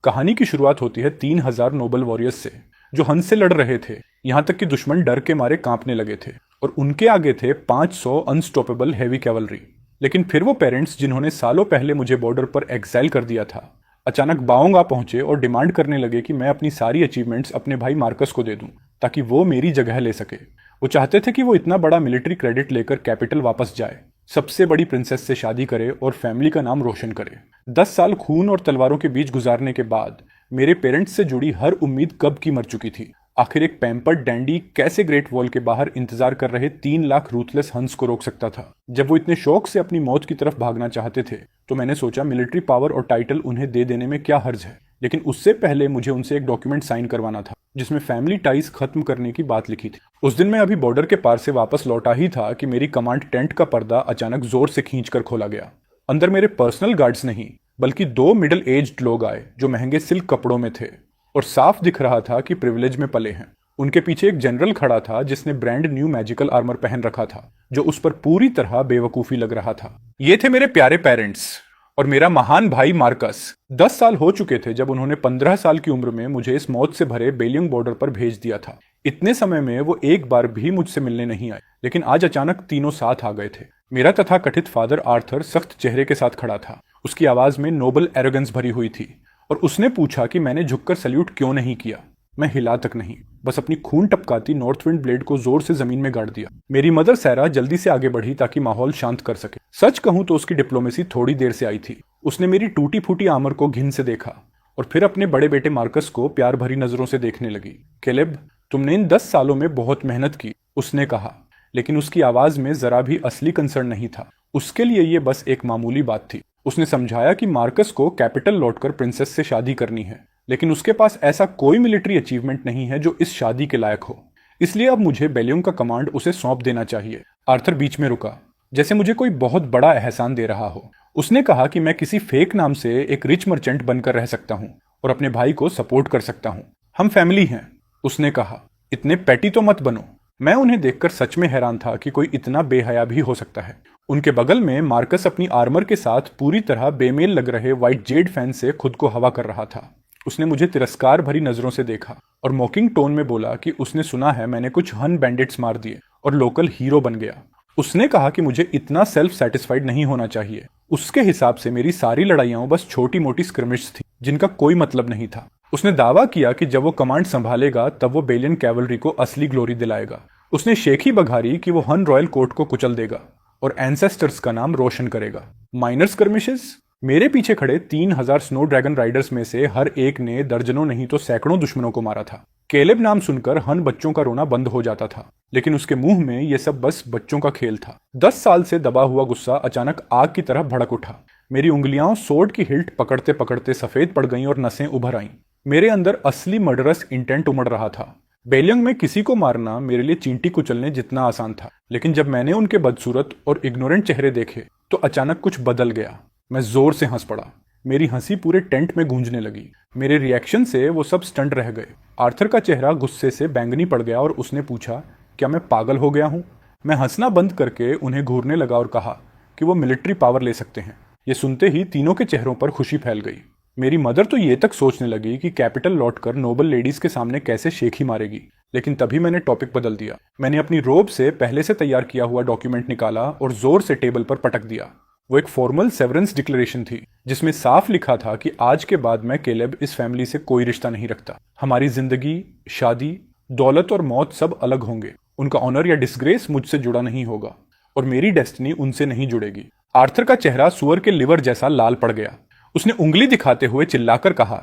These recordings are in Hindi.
कहानी की शुरुआत होती है 3000 नोबल वॉरियर्स से जो हंस से लड़ रहे थे, यहाँ तक कि दुश्मन डर के मारे कांपने लगे थे और उनके आगे थे 500 अनस्टॉपेबल हैवी कैवलरी। लेकिन फिर वो पेरेंट्स जिन्होंने सालों पहले मुझे बॉर्डर पर एग्जाइल कर दिया था, अचानक बाओंग आ पहुंचे और डिमांड करने लगे कि मैं अपनी सारी अचीवमेंट्स अपने भाई मार्कस को दे दूं ताकि वो मेरी जगह ले सके। वो चाहते थे कि वो इतना बड़ा मिलिट्री क्रेडिट लेकर कैपिटल वापस जाए, सबसे बड़ी प्रिंसेस से शादी करे और फैमिली का नाम रोशन करे। 10 साल खून और तलवारों के बीच गुजारने के बाद मेरे पेरेंट्स से जुड़ी हर उम्मीद कब की मर चुकी थी। आखिर एक पैम्पर्ड डैंडी कैसे ग्रेट वॉल के बाहर इंतजार कर रहे 3 लाख रूथलेस हंस को रोक सकता था। जब वो इतने शौक से अपनी मौत की तरफ भागना चाहते थे तो मैंने सोचा मिलिट्री पावर और टाइटल उन्हें दे देने में क्या हर्ज है। लेकिन उससे पहले मुझे उनसे एक डॉक्यूमेंट साइन करवाना था जिसमें फैमिली टाइज खत्म करने की बात लिखी थी। उस दिन मैं अभी बॉर्डर के पार से वापस लौटा ही था कि मेरी कमांड टेंट का पर्दा अचानक जोर से खींचकर खोला गया। अंदर मेरे पर्सनल गार्ड्स नहीं बल्कि 2 मिडिल एज्ड लोग आए जो महंगे सिल्क कपड़ों में थे और साफ दिख रहा था कि प्रिविलेज में पले हैं। उनके पीछे एक जनरल खड़ा था जिसने ब्रांड न्यू मैजिकल आर्मर पहन रखा था जो उस पर पूरी तरह बेवकूफी लग रहा था। ये थे मेरे प्यारे पेरेंट्स और मेरा महान भाई मार्कस। 10 साल हो चुके थे जब उन्होंने 15 साल की उम्र में मुझे इस मौत से भरे बेलियंग बॉर्डर पर भेज दिया था। इतने समय में वो एक बार भी मुझसे मिलने नहीं आए, लेकिन आज अचानक तीनों साथ आ गए थे। मेरा तथाकथित फादर आर्थर सख्त चेहरे के साथ खड़ा था। उसकी आवाज में नोबल एरोगेंस भरी हुई थी और उसने पूछा कि मैंने झुककर सल्यूट क्यों नहीं किया। मैं हिला तक नहीं, बस अपनी खून टपकाती नॉर्थ विंड ब्लेड को जोर से जमीन में गाड़ दिया। मेरी मदर सैरा जल्दी से आगे बढ़ी ताकि माहौल शांत कर सके। सच कहूं तो उसकी डिप्लोमेसी थोड़ी देर से आई थी। उसने मेरी टूटी फूटी आर्मर को घिन से देखा और फिर अपने बड़े बेटे मार्कस को प्यार भरी नजरों से देखने लगी। कैलेब, तुमने इन 10 सालों में बहुत मेहनत की, उसने कहा, लेकिन उसकी आवाज में जरा भी असली कंसर्न नहीं था। उसके लिए ये बस एक मामूली बात थी। उसने समझाया कि मार्कस को कैपिटल लौटकर प्रिंसेस से शादी करनी है, लेकिन उसके पास ऐसा कोई मिलिट्री अचीवमेंट नहीं है जो इस शादी के लायक हो। इसलिए अब मुझे बेलियंग का कमांड उसे सौंप देना चाहिए। आर्थर बीच में रुका, जैसे मुझे कोई बहुत बड़ा एहसान दे रहा हो। उसने कहा कि मैं किसी फेक नाम से एक रिच मर्चेंट बनकर रह सकता हूँ और अपने भाई को सपोर्ट कर सकता हूँ। हम फैमिली हैं, उसने कहा। इतने पैटी तो मत बनो। मैं उन्हें देखकर सच में हैरान था कि कोई इतना बेहया भी हो सकता है। उनके बगल में मार्कस अपनी आर्मर के साथ पूरी तरह बेमेल लग रहे व्हाइट जेड फैन से खुद को हवा कर रहा था। उसने मुझे तिरस्कार भरी नजरों से देखा और मॉकिंग टोन में बोला कि उसने सुना है मैंने कुछ हन बैंडिट्स मार दिए और लोकल हीरो बन गया। उसने कहा कि मुझे इतना सेल्फ सेटिस्फाइड नहीं होना चाहिए। उसके हिसाब से मेरी सारी लड़ाइयां बस छोटी मोटी स्क्रिमिश थी जिनका कोई मतलब नहीं था। उसने दावा किया कि जब वो कमांड संभालेगा तब वो बेलियन कैवलरी को असली ग्लोरी दिलाएगा। उसने शेखी बघारी कि वो हन रॉयल कोर्ट को कुचल देगा और एंसेस्टर्स का नाम रोशन करेगा। Minor skirmishes? मेरे पीछे खड़े 3000 स्नो ड्रैगन राइडर्स में से हर एक ने दर्जनों नहीं तो सैकड़ों दुश्मनों को मारा था। कैलेब नाम सुनकर हन बच्चों का रोना बंद हो जाता था, लेकिन उसके मुंह में ये सब बस बच्चों का खेल था। 10 साल से दबा हुआ गुस्सा अचानक आग की तरह भड़क उठा। मेरी उंगलियां सोर्ड की हिल्ट पकड़ते पकड़ते सफेद पड़ गईं और नसें उभर आईं। मेरे अंदर असली मर्डरस इंटेंट उमड़ रहा था। बेलियंग में किसी को मारना मेरे लिए चींटी कुचलने जितना आसान था, लेकिन जब मैंने उनके बदसूरत और इग्नोरेंट चेहरे देखे तो अचानक कुछ बदल गया। मैं जोर से हंस पड़ा। मेरी हंसी पूरे टेंट में गूंजने लगी। मेरे रिएक्शन से वो सब स्टंट रह गए। आर्थर का चेहरा गुस्से से बैंगनी पड़ गया और उसने पूछा, क्या मैं पागल हो गया हूँ? मैं हंसना बंद करके उन्हें घूरने लगा और कहा कि वो मिलिट्री पावर ले सकते हैं। ये सुनते ही तीनों के चेहरों पर खुशी फैल गई। मेरी मदर तो ये तक सोचने लगी कि कैपिटल लौटकर नोबल लेडीज के सामने कैसे शेखी मारेगी, लेकिन तभी मैंने टॉपिक बदल दिया। मैंने अपनी रोब से पहले से तैयार किया हुआ डॉक्यूमेंट निकाला और जोर से टेबल पर पटक दिया। वो एक फॉर्मल सेवरेंस डिक्लेरेशन थी जिसमें साफ लिखा था कि आज के बाद मैं कैलेब इस फैमिली से कोई रिश्ता नहीं रखता। हमारी जिंदगी, शादी, दौलत और मौत सब अलग होंगे। उनका ऑनर या डिसग्रेस मुझसे जुड़ा नहीं होगा और मेरी डेस्टिनी उनसे नहीं जुड़ेगी। आर्थर का चेहरा सुअर के लिवर जैसा लाल पड़ गया। उसने उंगली दिखाते हुए चिल्लाकर कहा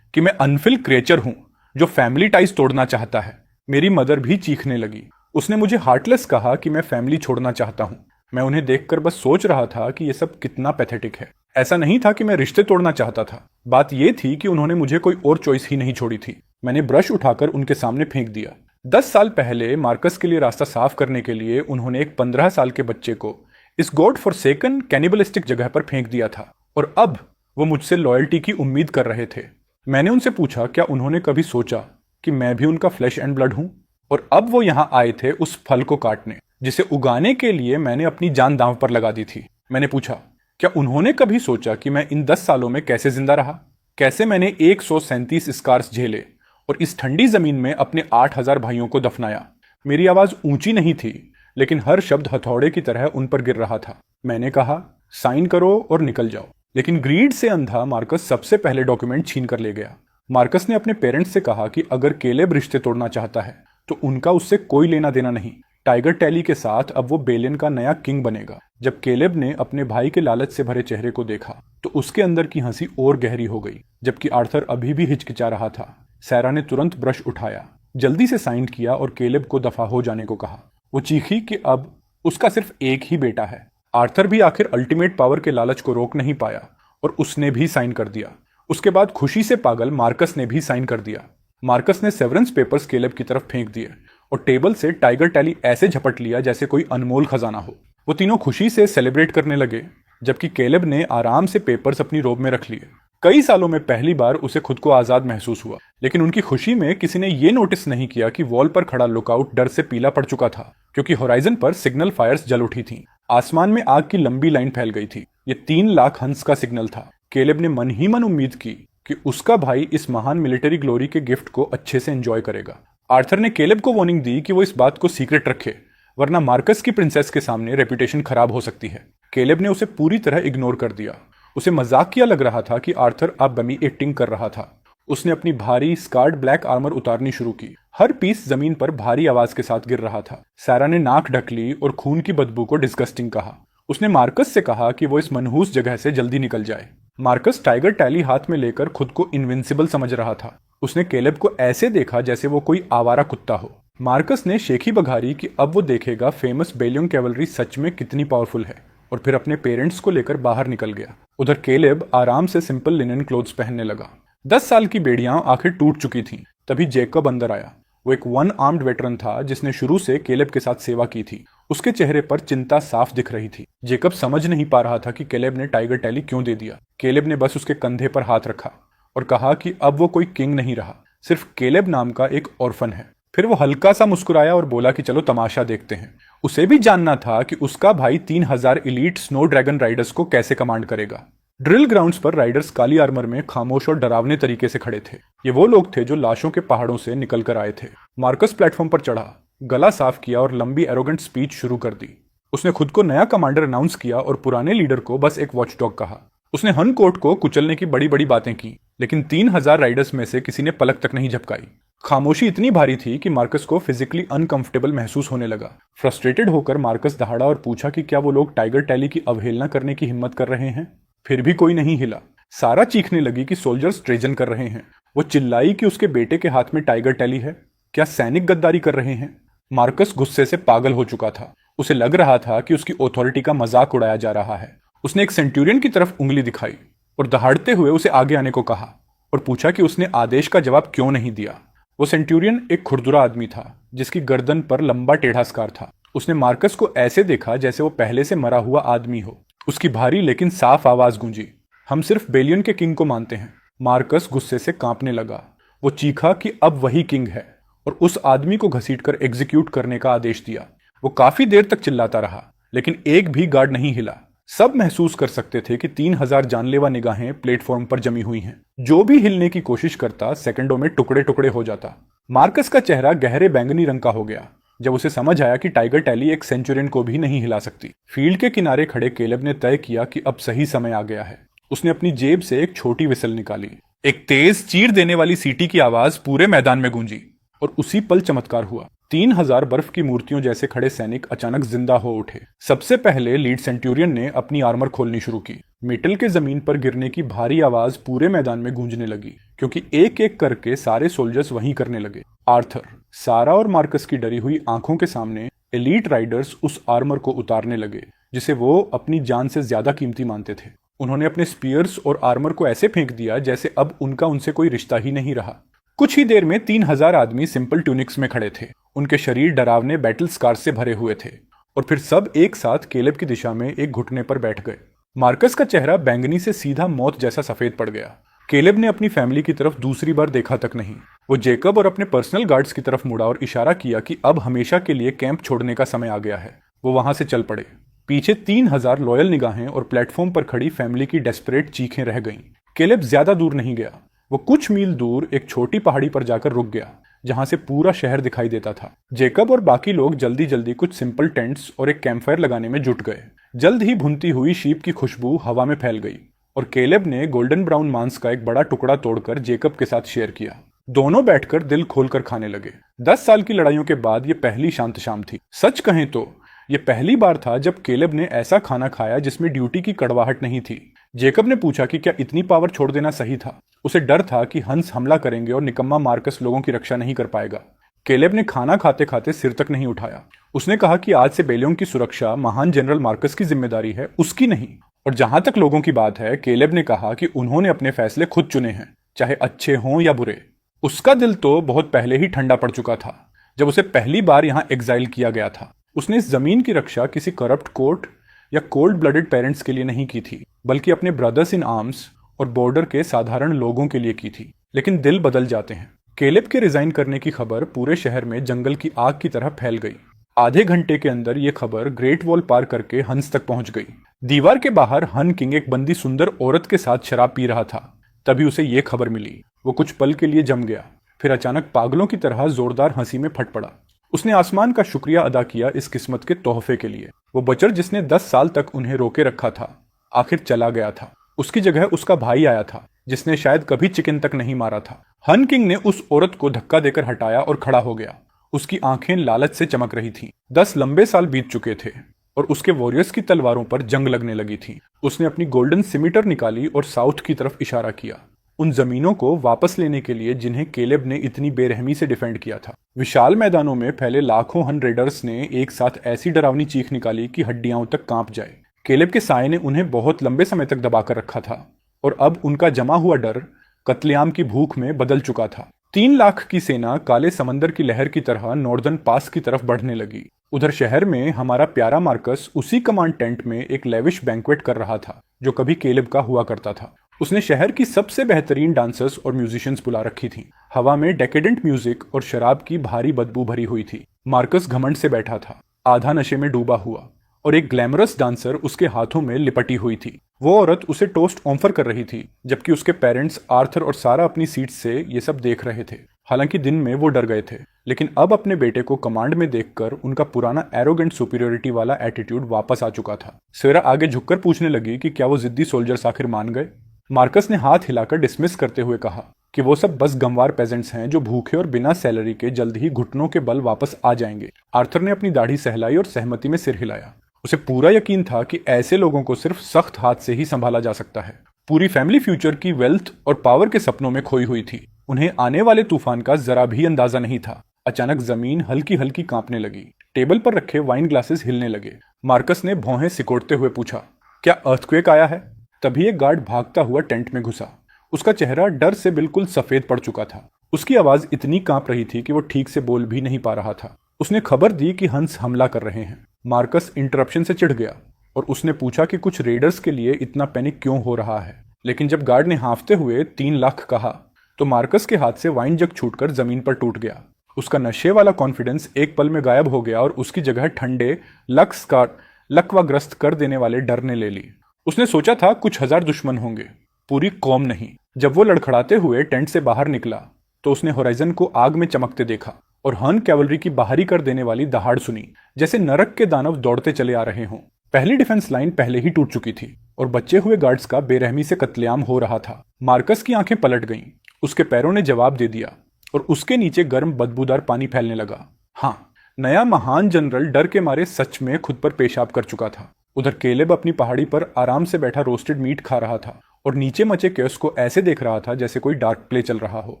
कि मैं अनफिल क्रिएचर हूं जो फैमिली टाइज तोड़ना चाहता है। मेरी मदर भी चीखने लगी। उसने मुझे हार्टलेस कहा कि मैं फैमिली छोड़ना चाहता हूं। मैं उन्हें देखकर बस सोच रहा था कि यह सब कितना पैथेटिक है। ऐसा नहीं था कि मैं रिश्ते तोड़ना चाहता था। बात यह थी कि उन्होंने मुझे कोई और चॉइस ही नहीं छोड़ी थी। मैंने ब्रश उठाकर उनके सामने फेंक दिया। 10 साल पहले मार्कस के लिए रास्ता साफ करने के लिए उन्होंने एक 15 साल के बच्चे को इस गॉड फॉरसेकन कैनिबलिस्टिक जगह पर फेंक दिया था और अब वो मुझसे लॉयल्टी की उम्मीद कर रहे थे। मैंने उनसे पूछा क्या उन्होंने कभी सोचा कि मैं भी उनका फ्लैश एंड ब्लड हूं? और अब वो यहां आए थे उस फल को काटने जिसे उगाने के लिए मैंने अपनी जान दांव पर लगा दी थी। मैंने पूछा क्या उन्होंने कभी सोचा कि मैं इन 10 सालों में कैसे जिंदा रहा? कैसे मैंने 137 स्कार्स झेले और इस ठंडी जमीन में अपने 8,000 भाइयों को दफनाया। मेरी आवाज ऊंची नहीं थी, लेकिन हर शब्द हथौड़े की तरह उन पर गिर रहा था। मैंने कहा, साइन करो और निकल जाओ। लेकिन ग्रीड से अंधा मार्कस सबसे पहले डॉक्यूमेंट छीन कर ले गया। मार्कस ने अपने पेरेंट्स से कहा कि अगर केलेब रिश्ते तोड़ना चाहता है तो उनका उससे कोई लेना देना नहीं। टाइगर टैली के साथ अब वो बेलियन का नया किंग बनेगा। जब केलेब ने अपने भाई के लालच से भरे चेहरे को देखा तो उसके अंदर की हंसी और गहरी हो गई, जबकि आर्थर अभी भी हिचकिचा रहा था। सैरा ने तुरंत ब्रश उठाया, जल्दी से साइन किया और केलेब को दफा हो जाने को कहा। वो चीखी कि अब उसका सिर्फ एक ही बेटा है। आर्थर भी आखिर अल्टीमेट पावर के लालच को रोक नहीं पाया और उसने भी साइन कर दिया। उसके बाद खुशी से पागल मार्कस ने भी साइन कर दिया। मार्कस ने सेवरेंस पेपर्स केलेब की तरफ फेंक दिए और टेबल से टाइगर टैली ऐसे झपट लिया जैसे कोई अनमोल खजाना हो। वो तीनों खुशी से सेलिब्रेट करने लगे, जबकि केलेब ने आराम से पेपर्स अपनी रोब में रख लिए। कई सालों में पहली बार उसे खुद को आजाद महसूस हुआ, लेकिन उनकी खुशी में किसी ने ये नोटिस नहीं किया कि वॉल पर खड़ा लुकआउट डर से पीला पड़ चुका था, क्योंकि होराइजन पर सिग्नल फायर्स जल उठी थीं। आसमान में आग की लंबी लाइन फैल गई थी। ये 3 लाख हंस का सिग्नल था। केलेब ने मन ही मन उम्मीद की कि उसका भाई इस महान मिलिट्री ग्लोरी के गिफ्ट को अच्छे से एंजॉय करेगा। आर्थर ने केलेब को वार्निंग दी कि वो इस बात को सीक्रेट रखे, वरना मार्कस की प्रिंसेस के सामने रेपुटेशन खराब हो सकती है। केलेब ने उसे पूरी तरह इग्नोर कर दिया। उसे मजाकिया लग रहा था कि आर्थर अब बमी एक्टिंग कर रहा था। उसने अपनी भारी स्कार्ड ब्लैक आर्मर उतारनी शुरू की। हर पीस जमीन पर भारी आवाज के साथ गिर रहा था। सैरा ने नाक ढक ली और खून की बदबू को डिस्गस्टिंग कहा। उसने मार्कस से कहा कि वो इस मनहूस जगह से जल्दी निकल जाए। मार्कस टाइगर टैली हाथ में लेकर खुद को इनविंसिबल समझ रहा था। उसने केलेब को ऐसे देखा जैसे वो कोई आवारा कुत्ता हो। मार्कस ने शेखी बघारी कि अब वो देखेगा फेमस बेलियन कैवलरी सच में कितनी पावरफुल है, और फिर अपने पेरेंट्स को लेकर बाहर निकल गया। उधर केलेब आराम से सिंपल लिनन क्लोथ्स पहनने लगा। 10 साल की बेड़ियां आखिर टूट चुकी थीं। तभी जेकब अंदर आया। वो एक 1 आर्म्ड वेटरन था जिसने शुरू से केलेब के साथ सेवा की थी। उसके चेहरे पर चिंता साफ दिख रही थी। जेकब समझ नहीं पा रहा था कि केलेब ने टाइगर टैली क्यों दे दिया। केलेब ने बस उसके कंधे पर हाथ रखा और कहा कि अब वो कोई किंग नहीं रहा, सिर्फ केलेब नाम का एक ऑर्फन है। फिर वो हल्का सा मुस्कुराया और बोला कि चलो तमाशा देखते हैं। उसे भी जानना था कि उसका भाई 3000 एलीट स्नो ड्रैगन राइडर्स को कैसे कमांड करेगा। ड्रिल ग्राउंड्स पर राइडर्स काली आर्मर में खामोश और डरावने तरीके से खड़े थे। ये वो लोग थे जो लाशों के पहाड़ों से निकल कर आए थे। मार्कस प्लेटफॉर्म पर चढ़ा, गला साफ किया और लंबी एरोगेंट स्पीच शुरू कर दी। उसने खुद को नया कमांडर अनाउंस किया और पुराने लीडर को बस एक वॉचडॉग कहा। उसने हनकोट को कुचलने की बड़ी बड़ी बातें की, लेकिन 3000 राइडर्स में से किसी ने पलक तक नहीं झपकाई। खामोशी इतनी भारी थी कि मार्कस को फिजिकली अनकंफर्टेबल महसूस होने लगा। फ्रस्ट्रेटेड होकर मार्कस दहाड़ा और पूछा कि क्या वो लोग टाइगर टैली की अवहेलना करने की हिम्मत कर रहे हैं। फिर भी कोई नहीं हिला। सारा चीखने लगी कि सोल्जर्स ट्रेजन कर रहे हैं। वो चिल्लाई कि उसके बेटे के हाथ में टाइगर टैली है। क्या सैनिक गद्दारी कर रहे हैं। मार्कस गुस्से से पागल हो चुका था। उसे लग रहा था कि उसकी ऑथोरिटी का मजाक उड़ाया जा रहा है। उसने एक सेंट्यूरियन की तरफ उंगली दिखाई और दहाड़ते हुए उसे आगे आने को कहा और पूछा कि उसने आदेश का जवाब क्यों नहीं दिया। वो सेंट्यूरियन एक खुरदुरा आदमी था जिसकी गर्दन पर लंबा टेढ़ा स्कार था। उसने मार्कस को ऐसे देखा जैसे वो पहले से मरा हुआ आदमी हो। उसकी भारी लेकिन साफ आवाज गूंजी, हम सिर्फ बेलियन के किंग को मानते हैं। मार्कस गुस्से से कांपने लगा। वो चीखा कि अब वही किंग है और उस आदमी को घसीटकर एग्जीक्यूट करने का आदेश दिया। वो काफी देर तक चिल्लाता रहा, लेकिन एक भी गार्ड नहीं हिला। सब महसूस कर सकते थे कि 3000 जानलेवा निगाहें प्लेटफॉर्म पर जमी हुई हैं। जो भी हिलने की कोशिश करता सेकंडों में टुकड़े टुकड़े हो जाता। मार्कस का चेहरा गहरे बैंगनी रंग का हो गया जब उसे समझ आया कि टाइगर टैली एक सेंचुरियन को भी नहीं हिला सकती। फील्ड के किनारे खड़े केलेब ने तय किया कि अब सही समय आ गया है। उसने अपनी जेब से एक छोटी विसल निकाली। एक तेज चीर देने वाली सीटी की आवाज पूरे मैदान में गूंजी और उसी पल चमत्कार हुआ। 3000 बर्फ की मूर्तियों जैसे खड़े सैनिक अचानक जिंदा हो उठे। सबसे पहले लीड सेंट्यूरियन ने अपनी आर्मर खोलनी शुरू की। मेटल के जमीन पर गिरने की भारी आवाज पूरे मैदान में गूंजने लगी, क्योंकि एक एक करके सारे सोल्जर्स वहीं करने लगे। आर्थर, सारा और मार्कस की डरी हुई आंखों के सामने एलीट राइडर्स उस आर्मर को उतारने लगे जिसे वो अपनी जान से ज्यादा कीमती मानते थे। उन्होंने अपने स्पीयर्स और आर्मर को ऐसे फेंक दिया जैसे अब उनका उनसे कोई रिश्ता ही नहीं रहा। कुछ ही देर में 3000 आदमी सिंपल ट्यूनिक्स में खड़े थे। उनके शरीर डरावने बैटल स्कार्स से भरे हुए थे और फिर सब एक साथ केलेब की दिशा में एक घुटने पर बैठ गए। मार्कस का चेहरा बैंगनी से सीधा मौत जैसा सफेद पड़ गया। केलेब ने अपनी फैमिली की तरफ दूसरी बार देखा तक नहीं। वो जेकब और अपने पर्सनल गार्ड्स की तरफ मुड़ा और इशारा किया कि अब हमेशा के लिए कैंप छोड़ने का समय आ गया है। वो वहां से चल पड़े। पीछे 3000 लॉयल निगाहें और प्लेटफॉर्म पर खड़ी फैमिली की डेस्परेट चीखें रह गईं। केलेब ज्यादा दूर नहीं गया। वो कुछ मील दूर एक छोटी पहाड़ी पर जाकर रुक गया, जहां से पूरा शहर दिखाई देता था। जेकब और बाकी लोग जल्दी जल्दी कुछ सिंपल टेंट्स और एक कैंपफायर लगाने में जुट गए। जल्द ही भुनती हुई शीप की खुशबू हवा में फैल गई और केलेब ने गोल्डन ब्राउन मांस का एक बड़ा टुकड़ा तोड़कर जेकब के साथ शेयर किया। दोनों बैठकर दिल खोलकर खाने लगे। 10 साल की लड़ाइयों के बाद ये पहली शांत शाम थी। सच कहें तो ये पहली बार था जब केलेब ने ऐसा खाना खाया जिसमें ड्यूटी की कड़वाहट नहीं थी। जेकब ने पूछा कि क्या इतनी पावर छोड़ देना सही था। उसे डर था कि हंस हमला करेंगे और निकम्मा मार्कस लोगों की रक्षा नहीं कर पाएगा। केलेब ने खाना खाते खाते सिर तक नहीं उठाया। उसने कहा कि आज से बेलियों की सुरक्षा महान जनरल मार्कस की जिम्मेदारी है, उसकी नहीं। और जहां तक लोगों की बात है, केलेब ने कहा कि उन्होंने अपने फैसले खुद चुने हैं, चाहे अच्छे हों या बुरे। उसका दिल तो बहुत पहले ही ठंडा पड़ चुका था जब उसे पहली बार यहां एग्जाइल किया गया था। उसने इस जमीन की रक्षा किसी करप्ट कोर्ट या कोल्ड ब्लडेड पेरेंट्स के लिए नहीं की थी, बल्कि अपने ब्रदर्स इन आर्म्स और बॉर्डर के साधारण लोगों के लिए की थी। लेकिन दिल बदल जाते हैं। केलेब के रिजाइन करने की खबर पूरे शहर में जंगल की आग की तरह फैल गई। आधे घंटे के अंदर यह खबर ग्रेट वॉल पार करके हंस तक पहुंच गई। दीवार के बाहर हन किंग एक बंदी सुंदर औरत के साथ शराब पी रहा था। तभी उसे यह खबर मिली। वो कुछ पल के लिए जम गया, फिर अचानक पागलों की तरह जोरदार हंसी में फट पड़ा। उसने आसमान का शुक्रिया अदा किया इस किस्मत के तोहफे के लिए। वो बचर जिसने 10 साल तक उन्हें रोके रखा था, आखिर चला गया था। उसकी जगह उसका भाई आया था, जिसने शायद कभी चिकन तक नहीं मारा था। हन किंग ने उस औरत को धक्का देकर हटाया और खड़ा हो गया। उसकी आंखें लालच से चमक रही थीं। 10 लंबे साल बीत चुके थे और उसके वॉरियर्स की तलवारों पर जंग लगने लगी थी। उसने अपनी गोल्डन सिमिटर निकाली और साउथ की तरफ इशारा किया, उन जमीनों को वापस लेने के लिए जिन्हें केलेब ने इतनी बेरहमी से डिफेंड किया था। विशाल मैदानों में फैले लाखों हन रेडर्स ने एक साथ ऐसी डरावनी चीख निकाली कि हड्डियां तक कांप जाए। केलेब के साये ने उन्हें बहुत लंबे समय तक दबाकर रखा था और अब उनका जमा हुआ डर कत्लेआम की भूख में बदल चुका था। 3 लाख की सेना काले समंदर की लहर की तरह नॉर्दर्न पास की तरफ बढ़ने लगी। उधर शहर में हमारा प्यारा मार्कस उसी कमांड टेंट में एक लेविश बैंक्वेट कर रहा था जो कभी केलेब का हुआ करता था। उसने शहर की सबसे बेहतरीन डांसर्स और म्यूजिशियंस बुला रखी थी। हवा में डेकेडेंट म्यूजिक और शराब की भारी बदबू भरी हुई थी। मार्कस घमंड से बैठा था, आधा नशे में डूबा हुआ, और एक ग्लैमरस डांसर उसके हाथों में लिपटी हुई थी। वो औरत उसे टोस्ट ऑफर कर रही थी, जबकि उसके पेरेंट्स आर्थर और सारा अपनी सीट से ये सब देख रहे थे। हालांकि दिन में वो डर गए थे, लेकिन अब अपने बेटे को कमांड में देखकर उनका पुराना एरोगेंट सुपीरियोरिटी वाला एटीट्यूड वापस आ चुका था। सेरा आगे झुककर पूछने लगी कि क्या वो जिद्दी सोल्जर्स आखिर मान गए। मार्कस ने हाथ हिलाकर डिसमिस करते हुए कहा कि वो सब बस गंवार पेजेंट्स हैं जो भूखे और बिना सैलरी के जल्द ही घुटनों के बल वापस आ जाएंगे। आर्थर ने अपनी दाढ़ी सहलाई और सहमति में सिर हिलाया। उसे पूरा यकीन था कि ऐसे लोगों को सिर्फ सख्त हाथ से ही संभाला जा सकता है। पूरी फैमिली फ्यूचर की वेल्थ और पावर के सपनों में खोई हुई थी। उन्हें आने वाले तूफान का जरा भी अंदाजा नहीं था। अचानक जमीन हल्की हल्की कांपने लगी। टेबल पर रखे वाइन ग्लासेस हिलने लगे। मार्कस ने भौहें सिकोड़ते हुए पूछा, क्या अर्थक्वेक आया है? तभी एक गार्ड भागता हुआ टेंट में घुसा। उसका चेहरा डर से बिल्कुल सफेद पड़ चुका था। उसकी आवाज इतनी कांप रही थी कि वो ठीक से बोल भी नहीं पा रहा था। उसने खबर दी कि हंस हमला कर रहे हैं। मार्कस इंटरप्शन से चिढ़ गया और उसने पूछा कि कुछ रेडर्स के लिए इतना पैनिक क्यों हो रहा है। लेकिन जब गार्ड ने हांफते हुए 3 लाख कहा तो मार्कस के हाथ से वाइन जग छूटकर जमीन पर टूट गया। उसका नशे वाला कॉन्फिडेंस एक पल में गायब हो गया और उसकी जगह ठंडे लकवाग्रस्त कर देने वाले डर ने ले ली। उसने सोचा था कुछ 1000 दुश्मन होंगे, पूरी कौम नहीं। जब वो लड़खड़ाते हुए टेंट से बाहर निकला तो उसने होराइजन को आग में चमकते देखा और हन कैवलरी की बाहरी कर देने वाली दहाड़ सुनी, जैसे नरक के दानव दौड़ते चले आ रहे हों। पहली डिफेंस लाइन पहले ही टूट चुकी थी और बचे हुए गार्ड्स का बेरहमी से कत्लेआम हो रहा था। मार्कस की आंखें पलट गईं। उसके पैरों ने जवाब दे दिया और उसके नीचे गर्म बदबूदार पानी फैलने लगा। हाँ, नया महान जनरल डर के मारे सच में खुद पर पेशाब कर चुका था। उधर केलेब अपनी पहाड़ी पर आराम से बैठा रोस्टेड मीट खा रहा था और नीचे मचे केस को ऐसे देख रहा था जैसे कोई डार्क प्ले चल रहा हो।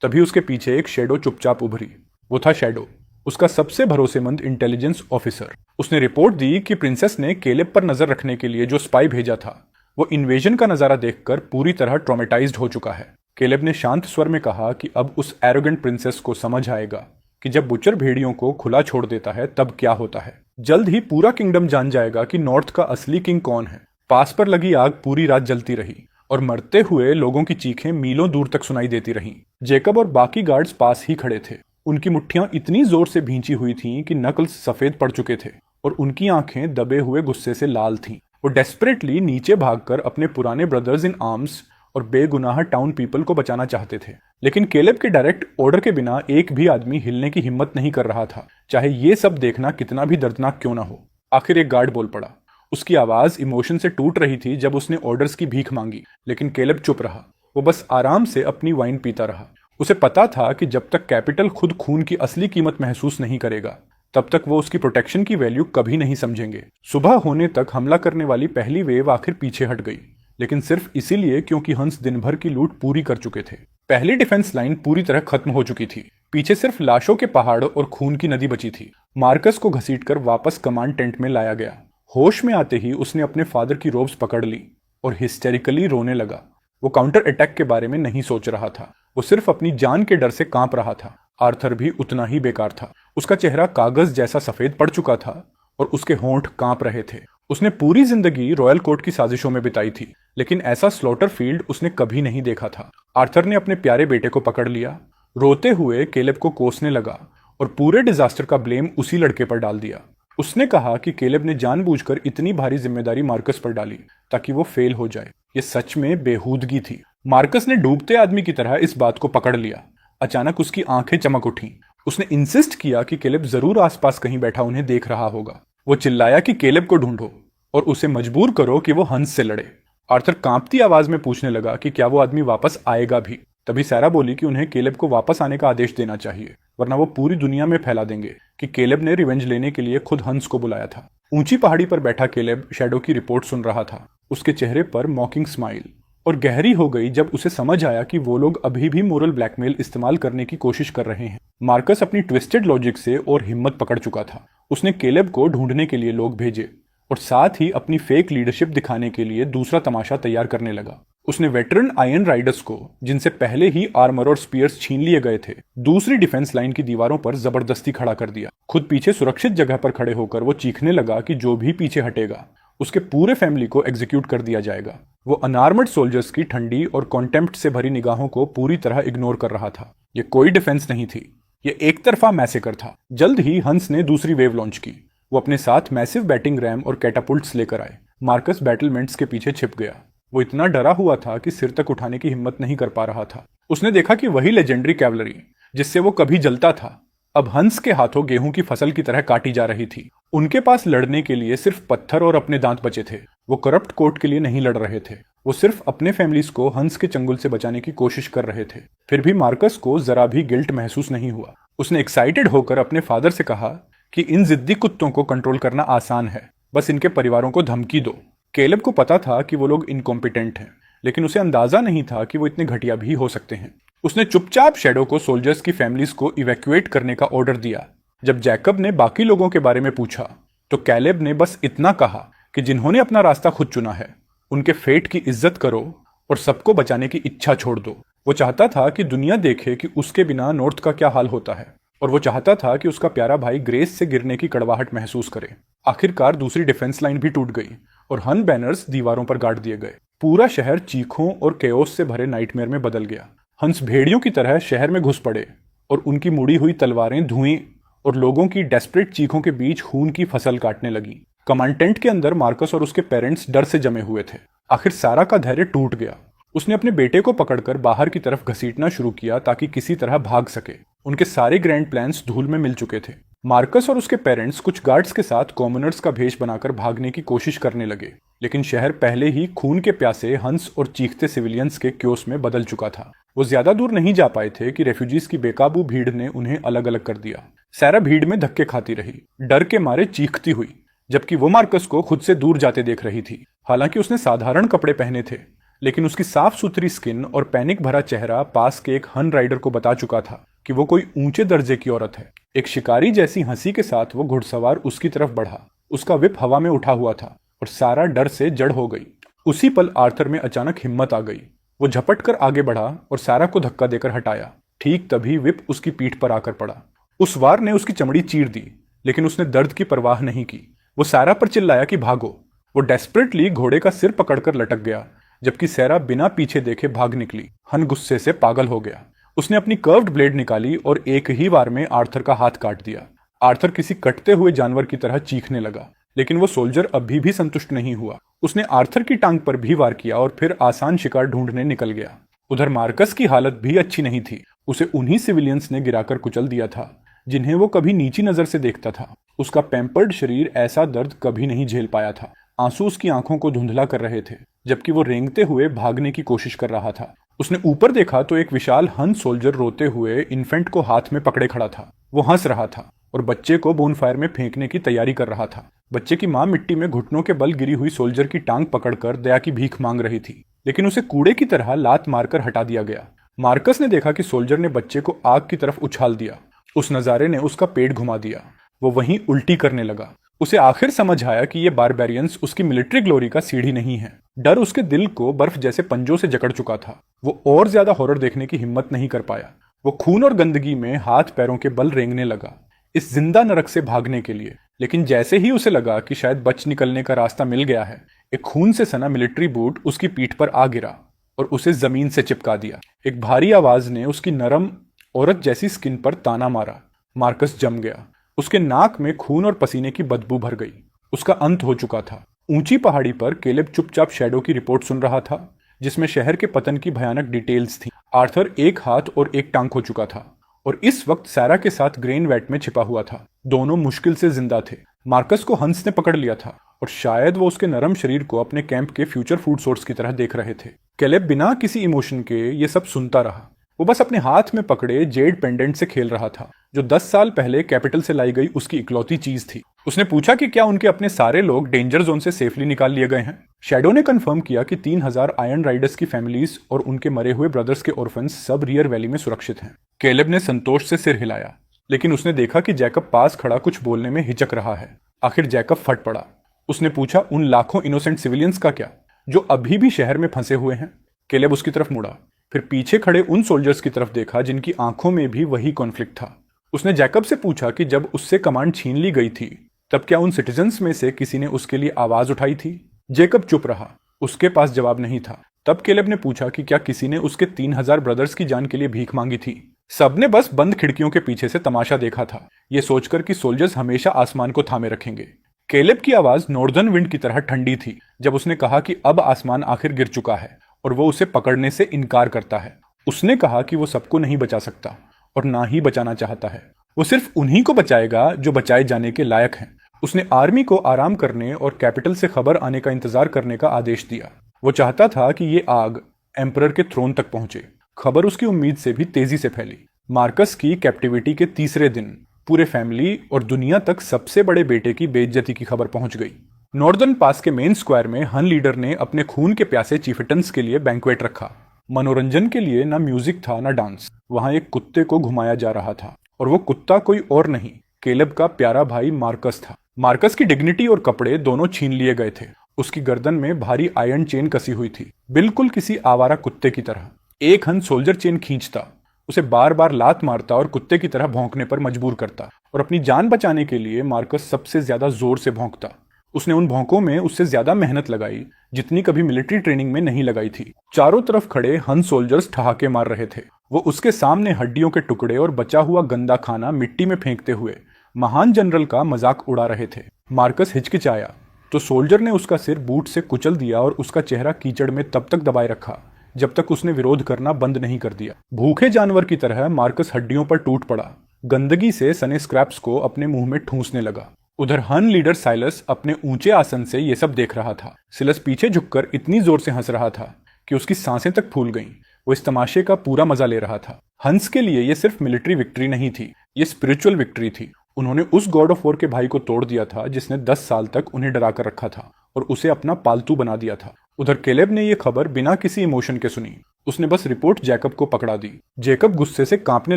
तभी उसके पीछे एक शैडो चुपचाप उभरी। वो था शैडो, उसका सबसे भरोसेमंद इंटेलिजेंस ऑफिसर। उसने रिपोर्ट दी कि प्रिंसेस ने केलेब पर नजर रखने के लिए जो स्पाई भेजा था वो इन्वेजन का नजारा देखकर पूरी तरह ट्रॉमेटाइज्ड हो चुका है। केलेब ने शांत स्वर में कहा कि अब उस एरोगेंट प्रिंसेस को समझ आएगा कि जब बुचर भेड़ियों को खुला छोड़ देता है तब क्या होता है। जल्द ही पूरा किंगडम जान जाएगा कि नॉर्थ का असली किंग कौन है। पास पर लगी आग पूरी रात जलती रही और मरते हुए लोगों की चीखें मीलों दूर तक सुनाई देती रहीं। जेकब और बाकी गार्ड्स पास ही खड़े थे। उनकी मुट्ठियां इतनी जोर से भींची हुई थीं कि नकल्स सफेद पड़ चुके थे और उनकी आंखें दबे हुए गुस्से से लाल थीं। वो डेस्परेटली नीचे भागकर अपने पुराने ब्रदर्स इन आर्म्स और बेगुनाह टाउन पीपल को बचाना चाहते थे। लेकिन केलेब के डायरेक्ट ऑर्डर के बिना एक भी आदमी हिलने की हिम्मत नहीं कर रहा था, चाहे ये सब देखना कितना भी दर्दनाक क्यों ना हो। आखिर एक गार्ड बोल पड़ा। उसकी आवाज इमोशन से टूट रही थी जब उसने ऑर्डर्स की भीख मांगी, लेकिन केलेब चुप रहा। वो बस आराम से अपनी वाइन पीता रहा। उसे पता था कि जब तक कैपिटल खुद खून की असली कीमत महसूस नहीं करेगा, तब तक वो उसकी प्रोटेक्शन की वैल्यू कभी नहीं समझेंगे। सुबह होने तक हमला करने वाली पहली वेव आखिर पीछे हट गई, लेकिन सिर्फ इसीलिए क्योंकि हंस दिन भर की लूट पूरी कर चुके थे। पहली डिफेंस लाइन पूरी तरह खत्म हो चुकी थी। पीछे सिर्फ लाशों के पहाड़ और खून की नदी बची थी। मार्कस को घसीटकर वापस कमांड टेंट में लाया गया। होश में आते ही उसने अपने फादर की रोब्स पकड़ ली और हिस्टेरिकली रोने लगा। वो काउंटर अटैक के बारे में नहीं सोच रहा था, वो सिर्फ अपनी जान के डर से कांप रहा था। आर्थर भी उतना ही बेकार था। उसका चेहरा कागज जैसा सफेद पड़ चुका था और उसके होंठ कांप रहे थे। उसने पूरी जिंदगी रॉयल कोर्ट की साजिशों में बिताई थी, लेकिन ऐसा स्लॉटर फील्ड उसने कभी नहीं देखा था। आर्थर ने अपने प्यारे बेटे को पकड़ लिया, रोते हुए केलेब को कोसने लगा और पूरे डिजास्टर का ब्लेम उसी लड़के पर डाल दिया। उसने कहा कि केलेब ने जानबूझकर इतनी भारी जिम्मेदारी मार्कस पर डाली ताकि वो फेल हो जाए। ये सच में बेहूदगी थी। मार्कस ने डूबते आदमी की तरह इस बात को पकड़ लिया। अचानक उसकी आंखें चमक उठीं। उसने इंसिस्ट किया कि केलेब जरूर आसपास कहीं बैठा उन्हें देख रहा होगा। वो चिल्लाया कि केलेब को ढूंढो और उसे मजबूर करो कि वो हंस से लड़े। आर्थर कांपती आवाज में पूछने लगा कि क्या वो आदमी वापस आएगा भी। तभी सारा बोली कि उन्हें केलेब को वापस आने का आदेश देना चाहिए, वरना वो पूरी दुनिया में फैला देंगे कि केलेब ने रिवेंज लेने के लिए खुद हंस को बुलाया था। ऊंची पहाड़ी पर बैठा केलेब शैडो की रिपोर्ट सुन रहा था। उसके चेहरे पर मॉकिंग स्माइल और गहरी हो गई जब उसे समझ आया कि वो लोग अभी भी मोरल ब्लैकमेल इस्तेमाल करने की कोशिश कर रहे हैं। मार्कस अपनी ट्विस्टेड लॉजिक से और हिम्मत पकड़ चुका था। उसने केलेब को ढूंढने के लिए लोग भेजे और साथ ही अपनी फेक लीडरशिप दिखाने के लिए दूसरा तमाशा तैयार करने लगा। उसने वेटरन आयरन राइडर्स को, जिनसे पहले ही आर्मर और स्पीयर्स छीन लिए गए थे, दूसरी डिफेंस लाइन की दीवारों पर जबरदस्ती खड़ा कर दिया। खुद पीछे सुरक्षित जगह पर खड़े होकर वो चीखने लगा कि जो भी पीछे हटेगा उसके पूरे फैमिली को एग्जीक्यूट कर दिया जाएगा। वो अनआर्मर्ड सोल्जर्स की ठंडी और कॉन्टेम्प्ट से भरी निगाहों को पूरी तरह इग्नोर कर रहा था। ये कोई डिफेंस नहीं थी, ये एक तरफा मैसेकर था। जल्द ही हंस ने दूसरी वेव लॉन्च की। वो अपने साथ मैसिव बैटिंग रैम और कैटापुल्ट्स लेकर आए। मार्कस बैटलमेंट्स के पीछे छिप गया। वो इतना डरा हुआ था कि सिर तक उठाने की हिम्मत नहीं कर पा रहा था। उसने देखा कि वही लेजेंडरी कैवलरी जिससे वो कभी जलता था, अब हंस के हाथों गेहूं की फसल की तरह काटी जा रही थी। उनके पास लड़ने के लिए सिर्फ पत्थर और अपने दांत बचे थे। वो करप्ट कोर्ट के लिए नहीं लड़ रहे थे, वो सिर्फ अपने फैमिलीज को हंस के चंगुल से बचाने की कोशिश कर रहे थे। फिर भी मार्कस को जरा भी गिल्ट महसूस नहीं हुआ। उसने एक्साइटेड होकर अपने फादर से कहा कि इन जिद्दी कुत्तों को कंट्रोल करना आसान है, बस इनके परिवारों को धमकी दो। केलेब को पता था कि वो लोग इनकॉम्पिटेंट हैं, लेकिन उसे अंदाजा नहीं था कि वो इतने घटिया भी हो सकते हैं। उसने चुपचाप शैडो को सोल्जर्स की फैमिलीज को इवैक्यूएट करने का ऑर्डर दिया। जब जैकब ने बाकी लोगों के बारे में पूछा तो कैलेब ने बस इतना कहा कि जिन्होंने अपना रास्ता खुद चुना है उनके फेट की इज्जत करो और सबको बचाने की इच्छा छोड़ दो। वो चाहता था कि दुनिया देखे कि उसके बिना नॉर्थ का क्या हाल होता है, और वो चाहता था कि उसका प्यारा भाई ग्रेस से गिरने की कड़वाहट महसूस करे। आखिरकार दूसरी डिफेंस लाइन भी टूट गई और हन बैनर्स दीवारों पर गाड़ दिए गए। पूरा शहर चीखों और केओस से भरे नाइटमेयर में बदल गया। हंस भेड़ियों की तरह शहर में घुस पड़े और उनकी मुड़ी हुई तलवारें धुएं और लोगों की डेस्परेट चीखों के बीच खून की फसल काटने लगी। कमांड टेंट के अंदर मार्कस और उसके पेरेंट्स डर से जमे हुए थे। आखिर सारा का धैर्य टूट गया। उसने अपने बेटे को पकड़कर बाहर की तरफ घसीटना शुरू किया ताकि किसी तरह भाग सके। उनके सारे ग्रैंड प्लान्स धूल में मिल चुके थे। मार्कस और उसके पेरेंट्स कुछ गार्ड्स के साथ कॉमनर्स का भेष बनाकर भागने की कोशिश करने लगे, लेकिन शहर पहले ही खून के प्यासे हंस और चीखते सिविलियंस के क्योस में बदल चुका था। वो ज्यादा दूर नहीं जा पाए थे कि रेफ्यूजीज की बेकाबू भीड़ ने उन्हें अलग अलग कर दिया। सारा भीड़ में धक्के खाती रही, डर के मारे चीखती हुई, जबकि वो मार्कस को खुद से दूर जाते देख रही थी। हालांकि उसने साधारण कपड़े पहने थे, लेकिन उसकी साफ सुथरी स्किन और पैनिक भरा चेहरा पास के एक हन राइडर को बता चुका था कि वो कोई ऊंचे दर्जे की औरत है। एक शिकारी जैसी हंसी के साथ वो घुड़सवार उसकी तरफ बढ़ा। उसका विप हवा में उठा हुआ था और सारा डर से जड़ हो गई। उसी पल आर्थर में अचानक हिम्मत आ गई। वो झपट कर आगे बढ़ा और सारा को धक्का देकर हटाया। ठीक तभी विप उसकी पीठ पर आकर पड़ा। उस वार ने उसकी चमड़ी चीर दी, लेकिन उसने दर्द की परवाह नहीं की। वो सारा पर चिल्लाया कि भागो। वो डेस्परेटली घोड़े का सिर पकड़कर लटक गया, जबकि सारा बिना पीछे देखे भाग निकली। हन गुस्से से पागल हो गया। उसने अपनी कर्व्ड ब्लेड निकाली और एक ही वार में आर्थर का हाथ काट दिया। आर्थर किसी कटते हुए जानवर की तरह चीखने लगा, लेकिन वो सोल्जर अभी भी संतुष्ट नहीं हुआ। उसने आर्थर की टांग पर भी वार किया और फिर आसान शिकार ढूंढने निकल गया। उधर मार्कस की हालत भी अच्छी नहीं थी। उसे उन्हीं सिविलियंस ने गिराकर कुचल दिया था जिन्हें वो कभी नीची नजर से देखता था। उसका पैम्पर्ड शरीर ऐसा दर्द कभी नहीं झेल पाया था। आंसू उसकी आंखों को धुंधला कर रहे थे जबकि वो रेंगते हुए भागने की कोशिश कर रहा था। उसने ऊपर देखा तो एक विशाल हन सोल्जर रोते हुए इन्फेंट को हाथ में पकड़े खड़ा था। वो हंस रहा था और बच्चे को बोनफायर में फेंकने की तैयारी कर रहा था। बच्चे की मां मिट्टी में घुटनों के बल गिरी हुई सोल्जर की टांग पकड़कर दया की भीख मांग रही थी, लेकिन उसे कूड़े की तरह लात मारकर हटा दिया गया। मार्कस ने देखा कि सोल्जर ने बच्चे को आग की तरफ उछाल दिया। उस नजारे ने उसका पेट घुमा दिया। वो वहीं उल्टी करने लगा। उसे आखिर समझ आया कि ये बारबेरियंस उसकी मिलिट्री ग्लोरी का सीढ़ी नहीं है। डर उसके दिल को बर्फ जैसे पंजों से जकड़ चुका था। वो और ज्यादा हॉरर देखने की हिम्मत नहीं कर पाया। वो खून और गंदगी में हाथ पैरों के बल रेंगने लगा इस जिंदा नरक से भागने के लिए। लेकिन जैसे ही उसे लगा कि शायद बच निकलने का रास्ता मिल गया है, एक खून से सना मिलिट्री बूट उसकी पीठ पर आ गिरा और उसे जमीन से चिपका दिया। एक भारी आवाज ने उसकी नरम औरत जैसी स्किन पर ताना मारा। मार्कस जम गया। उसके नाक में खून और पसीने की बदबू भर गई। उसका अंत हो चुका था। ऊंची पहाड़ी पर केलेब चुपचाप शैडो की रिपोर्ट सुन रहा था जिसमें शहर के पतन की भयानक डिटेल्स थी। आर्थर एक हाथ और एक टांग खो चुका था और इस वक्त सैरा के साथ ग्रेन वैट में छिपा हुआ था। दोनों मुश्किल से जिंदा थे। मार्कस को हंस ने पकड़ लिया था और शायद वो उसके नरम शरीर को अपने कैंप के फ्यूचर फूड सोर्स की तरह देख रहे थे। केलेब बिना किसी इमोशन के ये सब सुनता रहा। वो बस अपने हाथ में पकड़े जेड पेंडेंट से खेल रहा था जो 10 साल पहले कैपिटल से लाई गई उसकी इकलौती चीज थी। उसने पूछा कि क्या उनके अपने सारे लोग डेंजर जोन से सेफली निकाल लिए गए हैं। शैडो ने कंफर्म किया कि 3000 आयरन राइडर्स की फैमिलीज और उनके मरे हुए ब्रदर्स के ऑर्फन्स सब रियर वैली में सुरक्षित हैं। केलेब ने संतोष से सिर हिलाया, लेकिन उसने देखा कि जैकब पास खड़ा कुछ बोलने में हिचक रहा है। आखिर जैकब फट पड़ा। उसने पूछा, उन लाखों इनोसेंट सिविलियंस का क्या, जो अभी भी शहर में फंसे हुए हैं? केलेब उसकी तरफ मुड़ा, फिर पीछे खड़े उन सोल्जर्स की तरफ देखा जिनकी आंखों में भी वही कॉन्फ्लिक्ट था। उसने जैकब से पूछा कि जब उससे कमांड छीन ली गई थी तब क्या उन सिटीजन्स में से किसी ने उसके लिए आवाज उठाई थी? जैकब चुप रहा। उसके पास जवाब नहीं था। तब केलेब ने पूछा कि क्या किसी ने उसके 3000 ब्रदर्स की जान के लिए भीख मांगी थी? सबने बस बंद खिड़कियों के पीछे से तमाशा देखा था, ये सोचकर कि सोल्जर्स हमेशा आसमान को थामे रखेंगे। केलेब की आवाज नॉर्दर्न विंड की तरह ठंडी थी जब उसने कहा कि अब आसमान आखिर गिर चुका है और वो उसे पकड़ने से इनकार करता है। उसने कहा कि वो सबको नहीं बचा सकता और ना ही बचाना चाहता है। वो सिर्फ उन्हीं को बचाएगा जो बचाए जाने के लायक हैं। उसने आर्मी को आराम करने और कैपिटल से खबर आने का इंतजार करने का आदेश दिया। वो चाहता था कि ये आग एम्परर के थ्रोन तक पहुंचे। खबर उसकी उम्मीद से भी तेजी से फैली। मार्कस की कैप्टिविटी के तीसरे दिन पूरे फैमिली और दुनिया तक सबसे बड़े बेटे की बेइज्जती की खबर पहुंच गई। नॉर्दर्न पास के मेन स्क्वायर में हन लीडर ने अपने खून के प्यासे चीफिटन्स के लिए बैंक्वेट रखा। मनोरंजन के लिए ना म्यूजिक था ना डांस। वहां एक कुत्ते को घुमाया जा रहा था और वो कुत्ता कोई और नहीं, केलेब का प्यारा भाई मार्कस था। मार्कस की डिग्निटी और कपड़े दोनों छीन लिए गए थे। उसकी गर्दन में भारी आयरन चेन कसी हुई थी, बिल्कुल किसी आवारा कुत्ते की तरह। एक हन सोल्जर चेन खींचता, उसे बार बार लात मारता और कुत्ते की तरह भौंकने पर मजबूर करता, और अपनी जान बचाने के लिए मार्कस सबसे ज्यादा जोर से भौंकता। उसने उन भौंकों में उससे ज्यादा मेहनत लगाई जितनी कभी मिलिट्री ट्रेनिंग में नहीं लगाई थी। चारों तरफ खड़े हन सोल्जर्स ठहाके मार रहे थे। वो उसके सामने हड्डियों के टुकड़े और बचा हुआ गंदा खाना मिट्टी में फेंकते हुए महान जनरल का मजाक उड़ा रहे थे। मार्कस हिचकिचाया तो सोल्जर ने उसका सिर बूट से कुचल दिया और उसका चेहरा कीचड़ में तब तक दबाए रखा जब तक उसने विरोध करना बंद नहीं कर दिया। भूखे जानवर की तरह मार्कस हड्डियों पर टूट पड़ा, गंदगी से सने स्क्रैप्स को अपने मुंह में ठूंसने लगा। उधर हन लीडर साइलस अपने ऊंचे आसन से ये सब देख रहा था। सिलस पीछे झुककर इतनी जोर से हंस रहा था कि उसकी सांसें तक फूल गईं। वो इस तमाशे का पूरा मजा ले रहा था। हंस के लिए ये सिर्फ मिलिट्री विक्ट्री नहीं थी, ये स्पिरिचुअल विक्ट्री थी। उन्होंने उस गॉड ऑफ वॉर के भाई को तोड़ दिया था जिसने 10 साल तक उन्हें डरा कर रखा था और उसे अपना पालतू बना दिया था। उधर केलेब ने यह खबर बिना किसी इमोशन के सुनी। उसने बस रिपोर्ट जैकब को पकड़ा दी। जैकब गुस्से से कांपने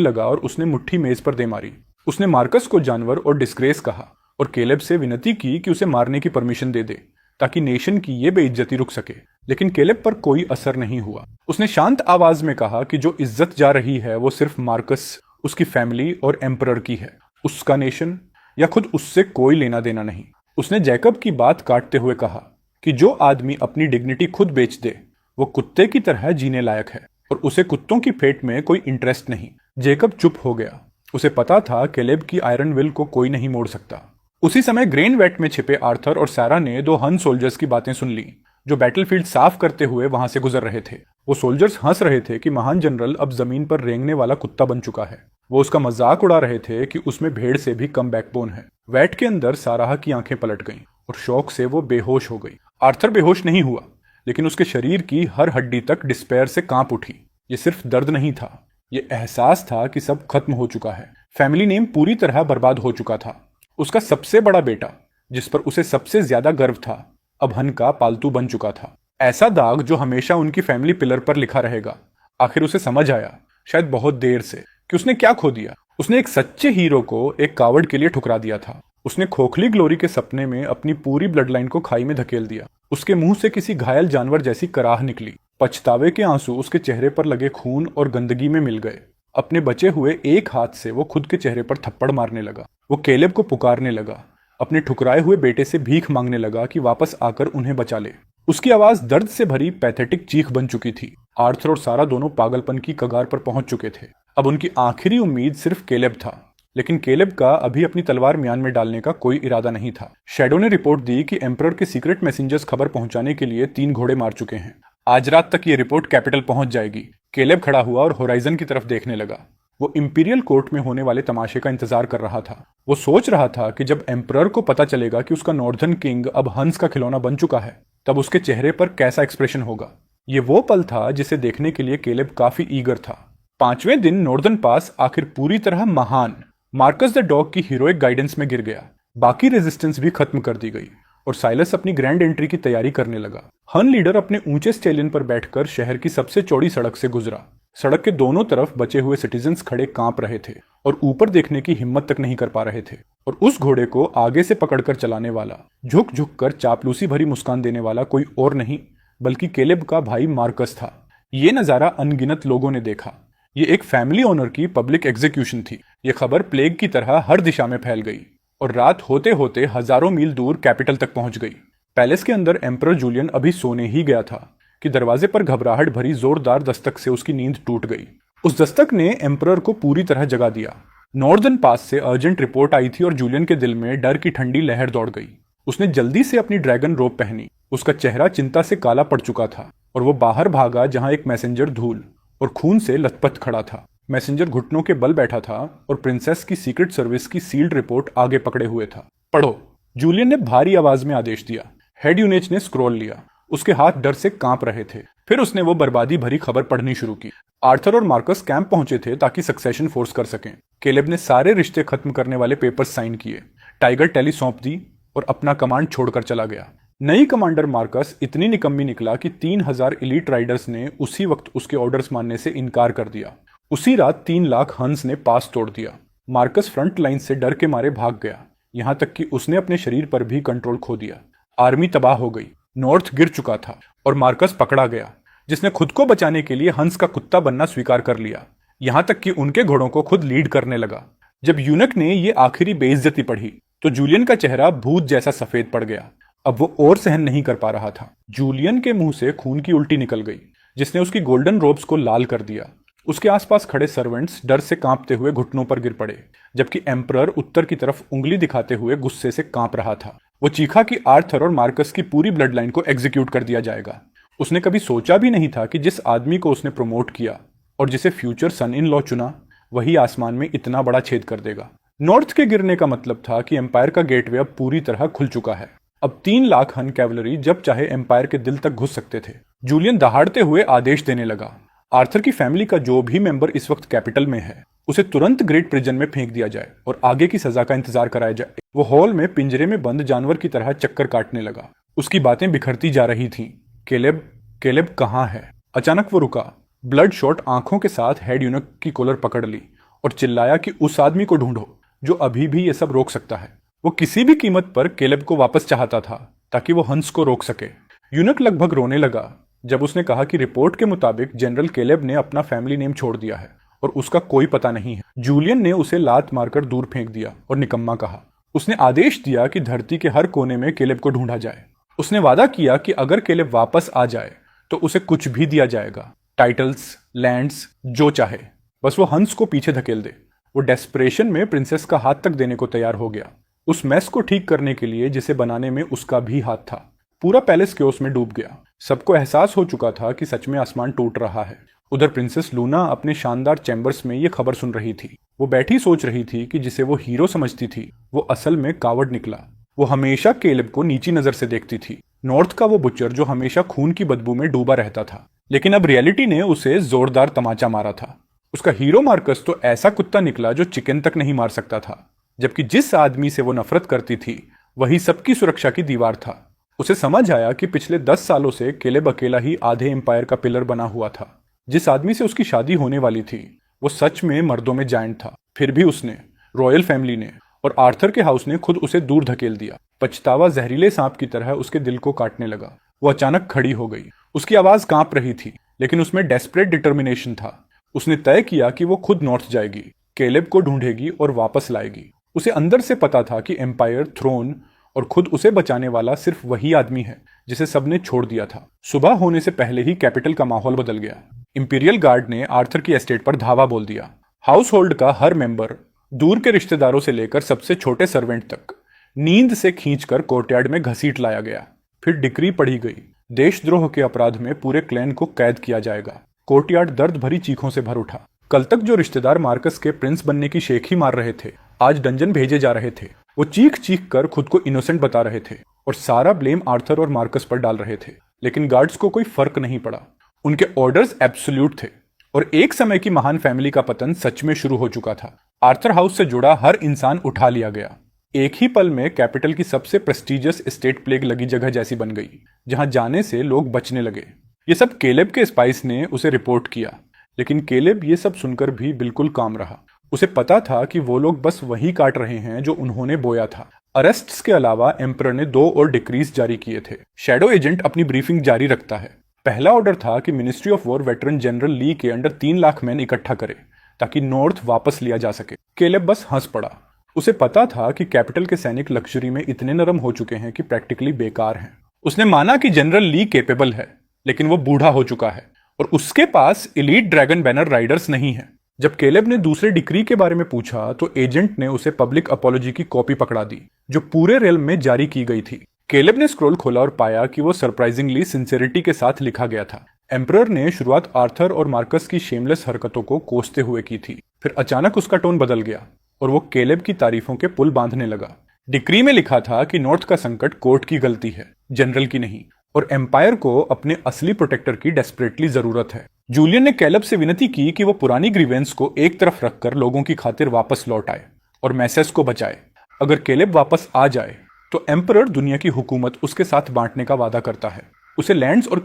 लगा और उसने मुट्ठी मेज पर दे मारी। उसने मार्कस को जानवर और डिस्ग्रेस कहा और केलेब से विनती की कि उसे मारने की परमिशन दे दे ताकि नेशन की ये बेइज्जती रुक सके। लेकिन केलेब पर कोई असर नहीं हुआ। उसने शांत आवाज में कहा कि जो इज्जत जा रही है वो सिर्फ मार्कस, उसकी फैमिली और एम्परर की है। उसका नेशन या खुद उससे कोई लेना देना नहीं। उसने जैकब की बात काटते हुए कहा कि जो आदमी अपनी डिग्निटी खुद बेच दे वो कुत्ते की तरह जीने लायक है और उसे कुत्तों की फेट में कोई इंटरेस्ट नहीं। जैकब चुप हो गया। उसे पता था केलेब की आयरन विल को कोई नहीं मोड़ सकता। उसी समय ग्रेन वेट में छिपे आर्थर और सारा ने दो हन सोल्जर्स की बातें सुन ली, जो बैटलफील्ड साफ करते हुए वहां से गुजर रहे थे। वो सोल्जर्स हंस रहे थे कि महान जनरल अब जमीन पर रेंगने वाला कुत्ता बन चुका है। वो उसका मजाक उड़ा रहे थे कि उसमें भेड़ से भी कम बैकबोन है। वेट के अंदर साराह की आंखें पलट गईं और शौक से वो बेहोश हो गई। आर्थर बेहोश नहीं हुआ, लेकिन उसके शरीर की हर हड्डी तक डिस्पेयर से कांप उठी। ये सिर्फ दर्द नहीं था, ये एहसास था कि सब खत्म हो चुका है। फैमिली नेम पूरी तरह बर्बाद हो चुका था। उसका सबसे बड़ा बेटा, जिस पर उसे सबसे ज्यादा गर्व था, अब हन का पालतू बन चुका था। ऐसा दाग जो हमेशा उनकी फैमिली पिलर पर लिखा रहेगा। आखिर उसे समझ आया, शायद बहुत देर से, कि उसने क्या खो दिया। उसने एक सच्चे हीरो को एक कावड़ के लिए ठुकरा दिया था। उसने खोखली ग्लोरी के सपने में अपनी पूरी ब्लड लाइन को खाई में धकेल दिया। उसके मुंह से किसी घायल जानवर जैसी कराह निकली। पछतावे के आंसू उसके चेहरे पर लगे खून और गंदगी में मिल गए। अपने बचे हुए एक हाथ से वो खुद के चेहरे पर थप्पड़ मारने लगा। वो केलेब को पुकारने लगा, अपने ठुकराए हुए बेटे से भीख मांगने लगा कि वापस आकर उन्हें बचा ले। उसकी आवाज दर्द से भरी पैथेटिक चीख बन चुकी थी। आर्थर और सारा दोनों पागलपन की कगार पर पहुंच चुके थे। अब उनकी आखिरी उम्मीद सिर्फ केलेब था, लेकिन केलेब का अभी अपनी तलवार म्यान में डालने का कोई इरादा नहीं था। शैडो ने रिपोर्ट दी कि एम्परर के सीक्रेट मैसेंजर्स खबर पहुंचाने के लिए 3 घोड़े मार चुके हैं। आज रात तक ये रिपोर्ट कैपिटल पहुंच जाएगी। केलेब खड़ा हुआ और होराइजन की तरफ देखने लगा। वो इंपीरियल कोर्ट में होने वाले तमाशे का इंतजार कर रहा था। वो सोच रहा था कि जब एम्परर को पता चलेगा कि उसका नॉर्दर्न किंग अब हंस का खिलौना बन चुका है, तब उसके चेहरे पर कैसा एक्सप्रेशन होगा। ये वो पल था जिसे देखने के लिए केलेब काफी ईगर था। 5वें दिन नॉर्दर्न पास आखिर पूरी तरह महान मार्कस द डॉग की हीरोइक गाइडेंस में गिर गया। बाकी रेजिस्टेंस भी खत्म कर दी गई और साइलस अपनी ग्रैंड एंट्री की तैयारी करने लगा। हन लीडर अपने ऊंचे स्टेलियन पर बैठकर शहर की सबसे चौड़ी सड़क से गुजरा। सड़क के दोनों तरफ बचे हुए सिटीजन्स खड़े कांप रहे थे और ऊपर देखने की हिम्मत तक नहीं कर पा रहे थे। और उस घोड़े को आगे से पकड़कर चलाने वाला, झुक झुक कर चापलूसी भरी मुस्कान देने वाला कोई और नहीं बल्कि केलेब का भाई मार्कस था। ये नजारा अनगिनत लोगों ने देखा। ये एक फैमिली ओनर की पब्लिक एग्जीक्यूशन थी। ये खबर प्लेग की तरह हर दिशा में फैल गई और रात होते होते हजारों मील दूर कैपिटल तक पहुंच गई। पैलेस के अंदर एम्परर जूलियन अभी सोने ही गया था कि दरवाजे पर घबराहट भरी जोरदार दस्तक से उसकी नींद टूट गई। उस दस्तक ने एम्परर को पूरी तरह जगा दिया। नॉर्दर्न पास से अर्जेंट रिपोर्ट आई थी और जूलियन के दिल में डर की ठंडी लहर दौड़ गई। उसने जल्दी से अपनी ड्रैगन रोब पहनी। उसका चेहरा चिंता से काला पड़ चुका था और वो बाहर भागा जहां एक मैसेंजर धूल और खून से लथपथ खड़ा था। मैसेंजर घुटनों के बल बैठा था और प्रिंसेस की सीक्रेट सर्विस की सील्ड रिपोर्ट आगे पकड़े हुए था। पढ़ो, जूलियन ने भारी आवाज में आदेश दिया। हेड यूनिच ने स्क्रॉल लिया। उसके हाथ डर से कांप रहे थे। फिर उसने वो बर्बादी भरी खबर पढ़नी शुरू की। आर्थर और मार्कस कैंप पहुंचे थे ताकि सक्सेशन फोर्स कर सकें। केलेब ने सारे रिश्ते खत्म करने वाले पेपर्स साइन किए। टाइगर टैली सौंप दी और अपना कमांड छोड़कर चला गया। नई कमांडर मार्कस इतनी निकम्मी निकला कि 3000 एलीट राइडर्स ने उसी वक्त उसके ऑर्डर्स मानने से इनकार कर दिया। उसी रात 3 लाख हंस ने पास तोड़ दिया। मार्कस फ्रंट लाइन से डर के मारे भाग गया, यहां तक कि उसने अपने शरीर पर भी कंट्रोल खो दिया। आर्मी तबाह हो गई। नॉर्थ गिर चुका था और मार्कस पकड़ा गया, जिसने खुद को बचाने के लिए हंस का कुत्ता बनना स्वीकार कर लिया। यहां तक कि उनके घोड़ों को खुद लीड करने लगा। जब यूनक ने ये आखिरी बेइज्जती पढ़ी तो जूलियन का चेहरा भूत जैसा सफेद पड़ गया। अब वो और सहन नहीं कर पा रहा था। जूलियन के मुंह से खून की उल्टी निकल गई, जिसने उसकी गोल्डन रोब्स को लाल कर दिया। उसके आसपास खड़े सर्वेंट्स डर से कांपते हुए घुटनों पर गिर पड़े, जबकि एम्परर उत्तर की तरफ उंगली दिखाते हुए गुस्से से कांप रहा था। वो चीखा कि आर्थर और मार्कस की पूरी ब्लड लाइन को एग्जीक्यूट कर दिया जाएगा। उसने कभी सोचा भी नहीं था कि जिस आदमी को उसने प्रमोट किया और जिसे फ्यूचर सन इन लॉ चुना, वही आसमान में इतना बड़ा छेद कर देगा। नॉर्थ के गिरने का मतलब था कि एम्पायर का गेटवे अब पूरी तरह खुल चुका है। अब 3 लाख हन कैवलरी जब चाहे एम्पायर के दिल तक घुस सकते थे। जूलियन दहाड़ते हुए आदेश देने लगा, आर्थर की फैमिली का जो भी मेंबर इस वक्त कैपिटल में है, उसे तुरंत ग्रेट प्रिजन में फेंक दिया जाए और आगे की सजा का इंतजार कराया जाए। वो हॉल में पिंजरे में बंद जानवर की तरह चक्कर काटने लगा। उसकी बातें बिखरती जा रही थीं। केलेब कहाँ है? अचानक वो रुका। ब्लड शॉट आंखों के साथ हेड यूनक की कॉलर पकड़ ली और चिल्लाया कि उस आदमी को ढूंढो जो अभी भी ये सब रोक सकता है। वो किसी भी कीमत पर केलेब को वापस चाहता था ताकि वो हंस को रोक सके। यूनक लगभग रोने लगा जब उसने कहा कि रिपोर्ट के मुताबिक जनरल केलेब ने अपना फैमिली नेम छोड़ दिया है और उसका कोई पता नहीं है। जूलियन ने उसे लात मारकर दूर फेंक दिया और निकम्मा कहा। उसने आदेश दिया कि धरती के हर कोने में केलेब को ढूंढा जाए। उसने वादा किया कि अगर केलेब वापस आ जाए तो उसे कुछ भी दिया जाएगा, टाइटल्स, लैंड्स, जो चाहे, बस वो हंस को पीछे धकेल दे। वो डेस्परेशन में प्रिंसेस का हाथ तक देने को तैयार हो गया। उस मेस को ठीक करने के लिए जिसे बनाने में उसका भी हाथ था। पूरा पैलेस क्योस में डूब गया। सबको एहसास हो चुका था कि सच में आसमान टूट रहा है। उधर प्रिंसेस लूना अपने शानदार चैम्बर्स में ये खबर सुन रही थी। वो बैठी सोच रही थी कि जिसे वो हीरो समझती थी वो असल में कावड़ निकला। वो हमेशा केलेब को नीची नजर से देखती थी, नॉर्थ का वो बुचर जो हमेशा खून की बदबू में डूबा रहता था। लेकिन अब रियलिटी ने उसे जोरदार तमाचा मारा था। उसका हीरो मार्कस तो ऐसा कुत्ता निकला जो चिकन तक नहीं मार सकता था, जबकि जिस आदमी से वो नफरत करती थी वही सबकी सुरक्षा की दीवार था। उसे समझ आया कि पिछले 10 सालों से केलेब अकेला ही आधे एम्पायर का पिलर बना हुआ था। जिस आदमी से उसकी शादी होने वाली थी वो सच में मर्दों में जायंट था। फिर भी उसने, रॉयल फैमिली ने और आर्थर के हाउस ने खुद उसे दूर धकेल दिया। पछतावा जहरीले सांप की तरह उसके दिल को काटने लगा। वो अचानक खड़ी हो गई। उसकी आवाज कांप रही थी, लेकिन उसमें डेस्परेट डिटर्मिनेशन था। उसने तय किया कि वो खुद नॉर्थ जाएगी, केलेब को ढूंढेगी और वापस लाएगी। उसे अंदर से पता था कि एम्पायर, थ्रोन और खुद उसे बचाने वाला सिर्फ वही आदमी है जिसे सबने छोड़ दिया था। सुबह होने से पहले ही कैपिटल का माहौल बदल गया। इंपीरियल गार्ड ने आर्थर की एस्टेट पर धावा बोल दिया। हाउस होल्ड का हर मेंबर, दूर के रिश्तेदारों से लेकर सबसे छोटे सर्वेंट तक, नींद से खींचकर कोर्टयार्ड में घसीट लाया गया। फिर डिक्री पढ़ी गई, देशद्रोह के अपराध में पूरे क्लैन को कैद किया जाएगा। कोर्टयार्ड दर्द भरी चीखों से भर उठा। कल तक जो रिश्तेदार मार्कस के प्रिंस बनने की शेख ही मार रहे थे, आज डंजन भेजे जा रहे थे। वो चीख चीख कर खुद को इनोसेंट बता रहे थे और सारा ब्लेम आर्थर और मार्कस पर डाल रहे थे। लेकिन गार्ड्स को कोई फर्क नहीं पड़ा। उनके ऑर्डर्स एब्सोल्यूट थे और एक समय की महान फैमिली का पतन सच में शुरू हो चुका था। आर्थर हाउस से जुड़ा हर इंसान उठा लिया गया। एक ही पल में कैपिटल की सबसे प्रेस्टिजियस स्टेट प्लेग लगी जगह जैसी बन गई, जहां जाने से लोग बचने लगे। ये सब केलेब के स्पाइस ने उसे रिपोर्ट किया, लेकिन केलेब ये सब सुनकर भी बिल्कुल काम रहा। उसे पता था कि वो लोग बस वही काट रहे हैं जो उन्होंने बोया था। अरेस्ट्स के अलावा एम्परर ने 2 और डिक्रीज जारी किए थे। शैडो एजेंट अपनी ब्रीफिंग जारी रखता है। पहला ऑर्डर था कि ministry of war veteran general Lee के अंडर 3 लाख मैन इकट्ठा करे ताकि नॉर्थ वापस लिया जा सके। केलेब बस हंस पड़ा। उसे पता था कि कैपिटल के सैनिक लग्जरी में इतने नरम हो चुके हैं कि प्रैक्टिकली बेकार हैं। उसने माना कि जनरल ली केपेबल है, लेकिन वो बूढ़ा हो चुका है और उसके पास एलीट ड्रैगन बैनर राइडर्स नहीं है। जब केलेब ने दूसरे डिक्री के बारे में पूछा तो एजेंट ने उसे पब्लिक अपॉलॉजी की कॉपी पकड़ा दी जो पूरे रेल्म में जारी की गई थी। केलेब ने स्क्रॉल खोला और पाया कि वो सरप्राइजिंगली सिंसेरिटी के साथ लिखा गया था। एम्परर ने शुरुआत आर्थर और मार्कस की शेमलेस हरकतों को कोसते हुए की थी। फिर अचानक उसका टोन बदल गया और वो केलेब की तारीफों के पुल बांधने लगा। डिक्री में लिखा था कि नॉर्थ का संकट कोर्ट की गलती है, जनरल की नहीं, और एम्पायर को अपने असली प्रोटेक्टर की डेस्परेटली जरूरत है। जूलियन ने केलेब से विनती की कि वो पुरानी ग्रीवेंस को एक तरफ रखकर लोगों की खातिर वापस लौट आए और मैसेस को बचाए। अगर केलेब वापस आ जाए तो एम्परर दुनिया की हुकूमत उसके साथ बांटने का वादा करता है। उसे लैंड्स और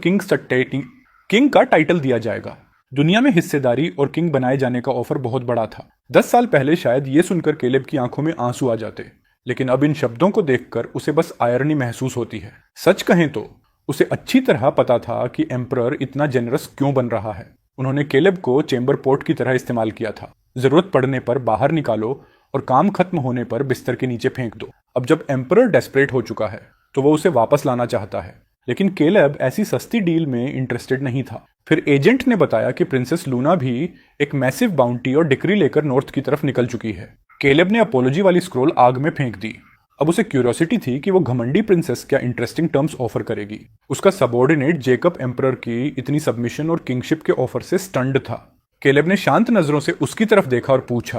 किंग का टाइटल दिया जाएगा। दुनिया में हिस्सेदारी और किंग बनाए जाने का ऑफर बहुत बड़ा था। 10 साल पहले शायद ये सुनकर केलेब की आंखों में आंसू आ जाते, लेकिन अब इन शब्दों को देखकर उसे बस आयरनी महसूस होती है। सच कहें तो उसे अच्छी तरह पता था कि एम्परर इतना जेनरस क्यों बन रहा है। उन्होंने केलेब को चेंबर पोर्ट की तरह इस्तेमाल किया था। जरूरत पड़ने पर बाहर निकालो और काम खत्म होने पर बिस्तर के नीचे फेंक दो। अब जब एम्परर डेस्परेट हो चुका है तो वो उसे वापस लाना चाहता है, लेकिन केलेब ऐसी सस्ती डील में इंटरेस्टेड नहीं था। फिर एजेंट ने बताया कि प्रिंसेस लूना भी एक मैसिव बाउंटी और डिक्री लेकर नॉर्थ की तरफ निकल चुकी है। केलेब ने अपोलॉजी वाली स्क्रॉल आग में फेंक दी। अब उसे क्यूरियोसिटी थी कि वो घमंडी प्रिंसेस क्या इंटरेस्टिंग टर्म्स ऑफर करेगी। उसका सबॉर्डिनेट जेकब एम्परर की इतनी सबमिशन और किंगशिप के ऑफर से स्टन्ड था। केलेब ने शांत नजरों से उसकी तरफ देखा और पूछा